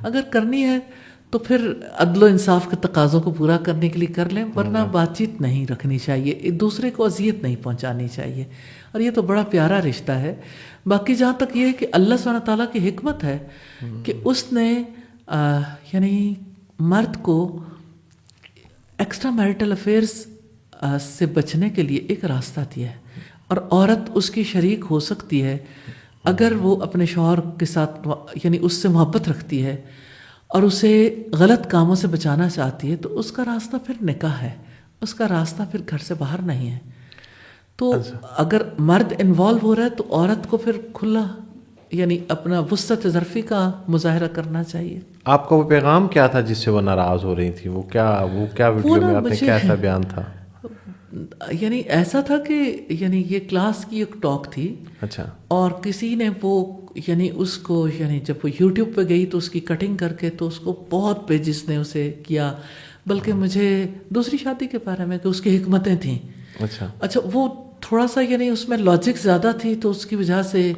اگر کرنی ہے تو پھر عدل و انصاف کے تقاضوں کو پورا کرنے کے لیے کر لیں, ورنہ بات چیت نہیں رکھنی چاہیے, ایک دوسرے کو اذیت نہیں پہنچانی چاہیے. اور یہ تو بڑا پیارا رشتہ ہے. باقی جہاں تک یہ ہے کہ اللہ سبحانہ تعالیٰ کی حکمت ہے کہ اس نے یعنی مرد کو ایکسٹرا میرٹل افیئرز سے بچنے کے لیے ایک راستہ دیا ہے, اور عورت اس کی شریک ہو سکتی ہے اگر وہ اپنے شوہر کے ساتھ یعنی اس سے محبت رکھتی ہے اور اسے غلط کاموں سے بچانا چاہتی ہے, تو اس کا راستہ پھر نکاح ہے, اس کا راستہ پھر گھر سے باہر نہیں ہے. تو اگر مرد انوالو ہو رہا ہے تو عورت کو پھر کھلا یعنی اپنا وسعت ظرفی کا مظاہرہ کرنا چاہیے. آپ کا وہ پیغام کیا تھا جس سے وہ ناراض ہو رہی تھی؟ وہ کیا ویڈیو میں آپ نے کیسا بیان تھا؟ یعنی ایسا تھا کہ یعنی یہ کلاس کی ایک ٹاک تھی. اچھا. اور کسی نے وہ یعنی اس کو یعنی جب وہ یوٹیوب پہ گئی تو اس کی کٹنگ کر کے تو اس کو بہت پیجز نے اسے کیا, بلکہ مجھے دوسری شادی کے بارے میں کہ اس کی حکمتیں تھیں. اچھا وہ تھوڑا سا یعنی اس میں لاجک زیادہ تھی, تو اس کی وجہ سے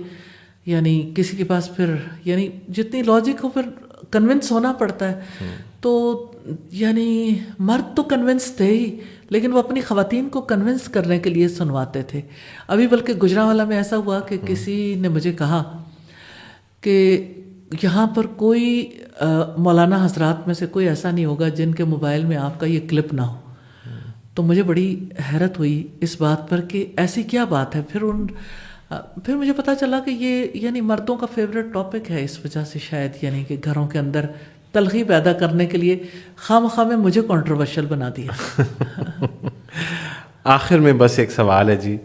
یعنی کسی کے پاس پھر یعنی جتنی لاجک ہو پھر کنونس ہونا پڑتا ہے. تو یعنی مرد تو کنونس تھے ہی، لیکن وہ اپنی خواتین کو کنونس کرنے کے لیے سنواتے تھے. ابھی بلکہ گجرانوالہ میں ایسا ہوا کہ کسی نے مجھے کہا کہ یہاں پر کوئی مولانا حضرات میں سے کوئی ایسا نہیں ہوگا جن کے موبائل میں آپ کا یہ کلپ نہ ہو. تو مجھے بڑی حیرت ہوئی اس بات پر کہ ایسی کیا بات ہے. پھر مجھے پتہ چلا کہ یہ یعنی مردوں کا فیوریٹ ٹاپک ہے، اس وجہ سے شاید یعنی کہ گھروں کے اندر تلخی پیدا کرنے کے لیے خواہ میں مجھے کنٹروورشل بنا دیا. آخر میں بس ایک سوال ہے جی،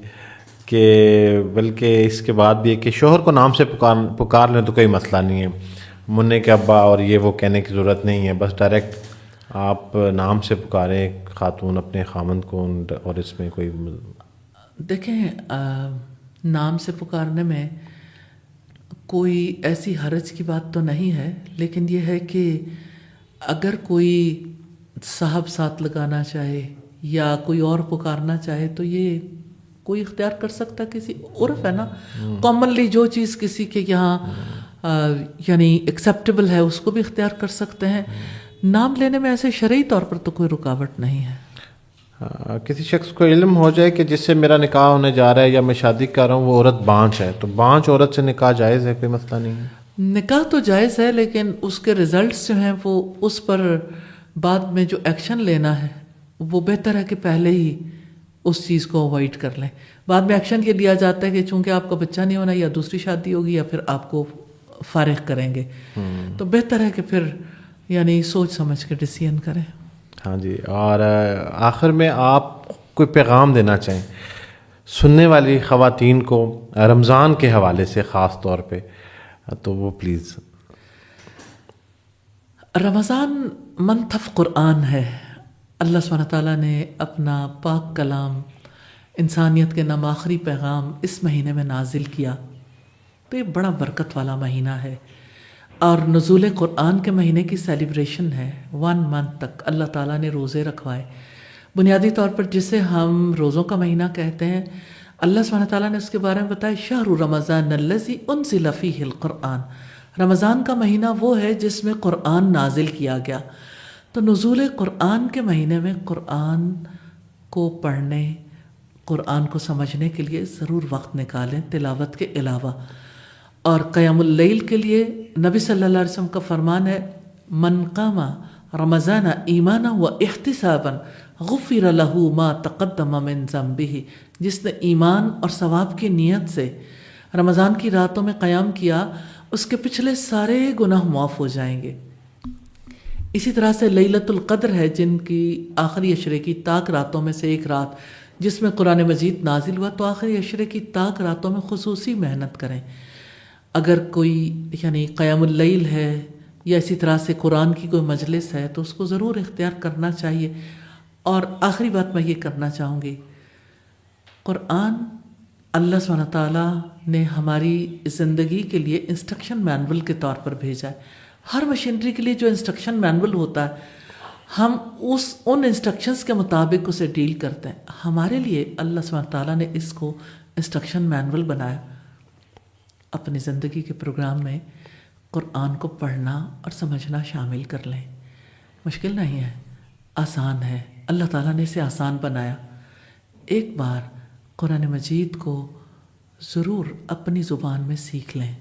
کہ بلکہ اس کے بعد بھی ہے کہ شوہر کو نام سے پکار لیں تو کوئی مسئلہ نہیں ہے، منع کے ابا اور یہ وہ کہنے کی ضرورت نہیں ہے، بس ڈائریکٹ آپ نام سے پکاریں خاتون اپنے خامند کو، اور اس میں کوئی دیکھیں نام سے پکارنے میں کوئی ایسی حرج کی بات تو نہیں ہے، لیکن یہ ہے کہ اگر کوئی صاحب ساتھ لگانا چاہے یا کوئی اور پکارنا چاہے تو یہ کوئی اختیار کر سکتا. کسی عرف ہے نا، کامنلی جو چیز کسی کے یہاں یعنی ایکسیپٹیبل ہے اس کو بھی اختیار کر سکتے ہیں. نام لینے میں ایسے شرعی طور پر تو کوئی رکاوٹ نہیں ہے. کسی شخص کو علم ہو جائے کہ جس سے میرا نکاح ہونے جا رہا ہے یا میں شادی کر رہا ہوں وہ عورت بانجھ ہے، تو بانجھ عورت سے نکاح جائز ہے؟ کوئی مسئلہ نہیں ہے؟ نکاح تو جائز ہے، لیکن اس کے ریزلٹس جو ہیں وہ اس پر بعد میں جو ایکشن لینا ہے وہ بہتر ہے کہ پہلے ہی اس چیز کو اوائڈ کر لیں. بعد میں ایکشن یہ لیا جاتا ہے کہ چونکہ آپ کا بچہ نہیں ہونا، یا دوسری شادی ہوگی یا پھر آپ کو فارغ کریں گے. تو بہتر ہے کہ پھر یعنی سوچ سمجھ کے ڈیسیژن کریں. ہاں جی. اور آخر میں آپ کوئی پیغام دینا چاہیں سننے والی خواتین کو رمضان کے حوالے سے خاص طور پہ، تو وہ پلیز. رمضان منتف قرآن ہے. اللہ سبحانہ تعالیٰ نے اپنا پاک کلام، انسانیت کے نام آخری پیغام اس مہینے میں نازل کیا. تو یہ بڑا برکت والا مہینہ ہے، اور نزول قرآن کے مہینے کی سیلیبریشن ہے. 1 منتھ تک اللہ تعالیٰ نے روزے رکھوائے. بنیادی طور پر جسے ہم روزوں کا مہینہ کہتے ہیں، اللہ سبحانہ تعالیٰ نے اس کے بارے میں بتایا شہر رمضان الذی انزل فیہ القرآن. رمضان کا مہینہ وہ ہے جس میں قرآن نازل کیا گیا. تو نزول قرآن کے مہینے میں قرآن کو پڑھنے، قرآن کو سمجھنے کے لیے ضرور وقت نکالیں تلاوت کے علاوہ. اور قیام اللیل کے لیے نبی صلی اللہ علیہ وسلم کا فرمان ہے من قام رمضان ایمانا و احتسابا غفر له ما تقدم من ذنبه. جس نے ایمان اور ثواب کی نیت سے رمضان کی راتوں میں قیام کیا اس کے پچھلے سارے گناہ معاف ہو جائیں گے. اسی طرح سے لیلۃ القدر ہے، جن کی آخری عشرے کی تاک راتوں میں سے ایک رات جس میں قرآن مجید نازل ہوا. تو آخری عشرے کی تاک راتوں میں خصوصی محنت کریں. اگر کوئی یعنی قیام اللیل ہے یا اسی طرح سے قرآن کی کوئی مجلس ہے تو اس کو ضرور اختیار کرنا چاہیے. اور آخری بات میں یہ کرنا چاہوں گی، قرآن اللہ سبحانہ تعالیٰ نے ہماری زندگی کے لیے انسٹرکشن مینول کے طور پر بھیجا ہے. ہر مشینری کے لیے جو انسٹرکشن مینول ہوتا ہے ہم ان انسٹرکشنز کے مطابق اسے ڈیل کرتے ہیں. ہمارے لیے اللہ سبحانہ تعالیٰ نے اس کو انسٹرکشن مینول بنایا. اپنی زندگی کے پروگرام میں قرآن کو پڑھنا اور سمجھنا شامل کر لیں. مشکل نہیں ہے، آسان ہے. اللہ تعالیٰ نے اسے آسان بنایا. ایک بار قرآن مجید کو ضرور اپنی زبان میں سیکھ لیں.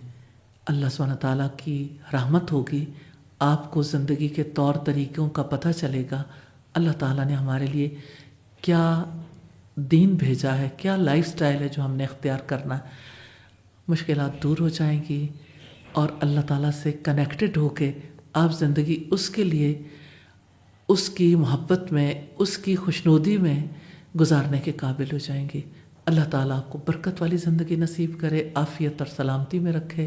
اللہ سبحانہ تعالیٰ کی رحمت ہوگی، آپ کو زندگی کے طور طریقوں کا پتہ چلے گا. اللہ تعالیٰ نے ہمارے لیے کیا دین بھیجا ہے، کیا لائف سٹائل ہے جو ہم نے اختیار کرنا ہے. مشکلات دور ہو جائیں گی اور اللہ تعالیٰ سے کنیکٹڈ ہو کے آپ زندگی اس کے لیے، اس کی محبت میں، اس کی خوشنودی میں گزارنے کے قابل ہو جائیں گی. اللہ تعالیٰ آپ کو برکت والی زندگی نصیب کرے، عافیت اور سلامتی میں رکھے،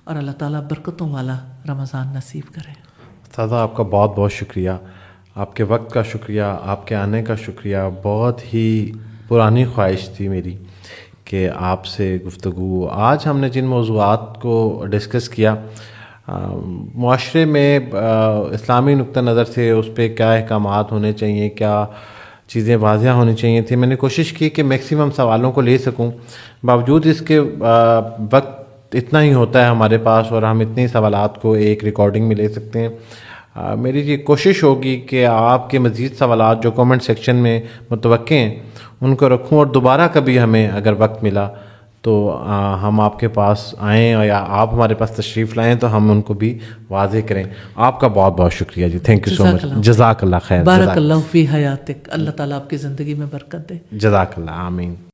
اور اللہ تعالیٰ برکتوں والا رمضان نصیب کرے. استاذہ آپ کا بہت بہت شکریہ، آپ کے وقت کا شکریہ، آپ کے آنے کا شکریہ. بہت ہی پرانی خواہش تھی میری کہ آپ سے گفتگو. آج ہم نے جن موضوعات کو ڈسکس کیا، معاشرے میں اسلامی نقطہ نظر سے اس پہ کیا احکامات ہونے چاہیے، کیا چیزیں واضح ہونی چاہیے تھی، میں نے کوشش کی کہ میکسیمم سوالوں کو لے سکوں. باوجود اس کے وقت اتنا ہی ہوتا ہے ہمارے پاس اور ہم اتنے سوالات کو ایک ریکارڈنگ میں لے سکتے ہیں. میری یہ کوشش ہوگی کہ آپ کے مزید سوالات جو کامنٹ سیکشن میں متوقع ہیں ان کو رکھوں، اور دوبارہ کبھی ہمیں اگر وقت ملا تو ہم آپ کے پاس آئیں یا آپ ہمارے پاس تشریف لائیں تو ہم ان کو بھی واضح کریں. آپ کا بہت بہت شکریہ جی. تھینک یو سو مچ. جزاک اللہ خیر. بارک اللہ فی حیاتک. اللہ تعالیٰ آپ کی زندگی میں برکت دے. جزاک اللہ. آمین.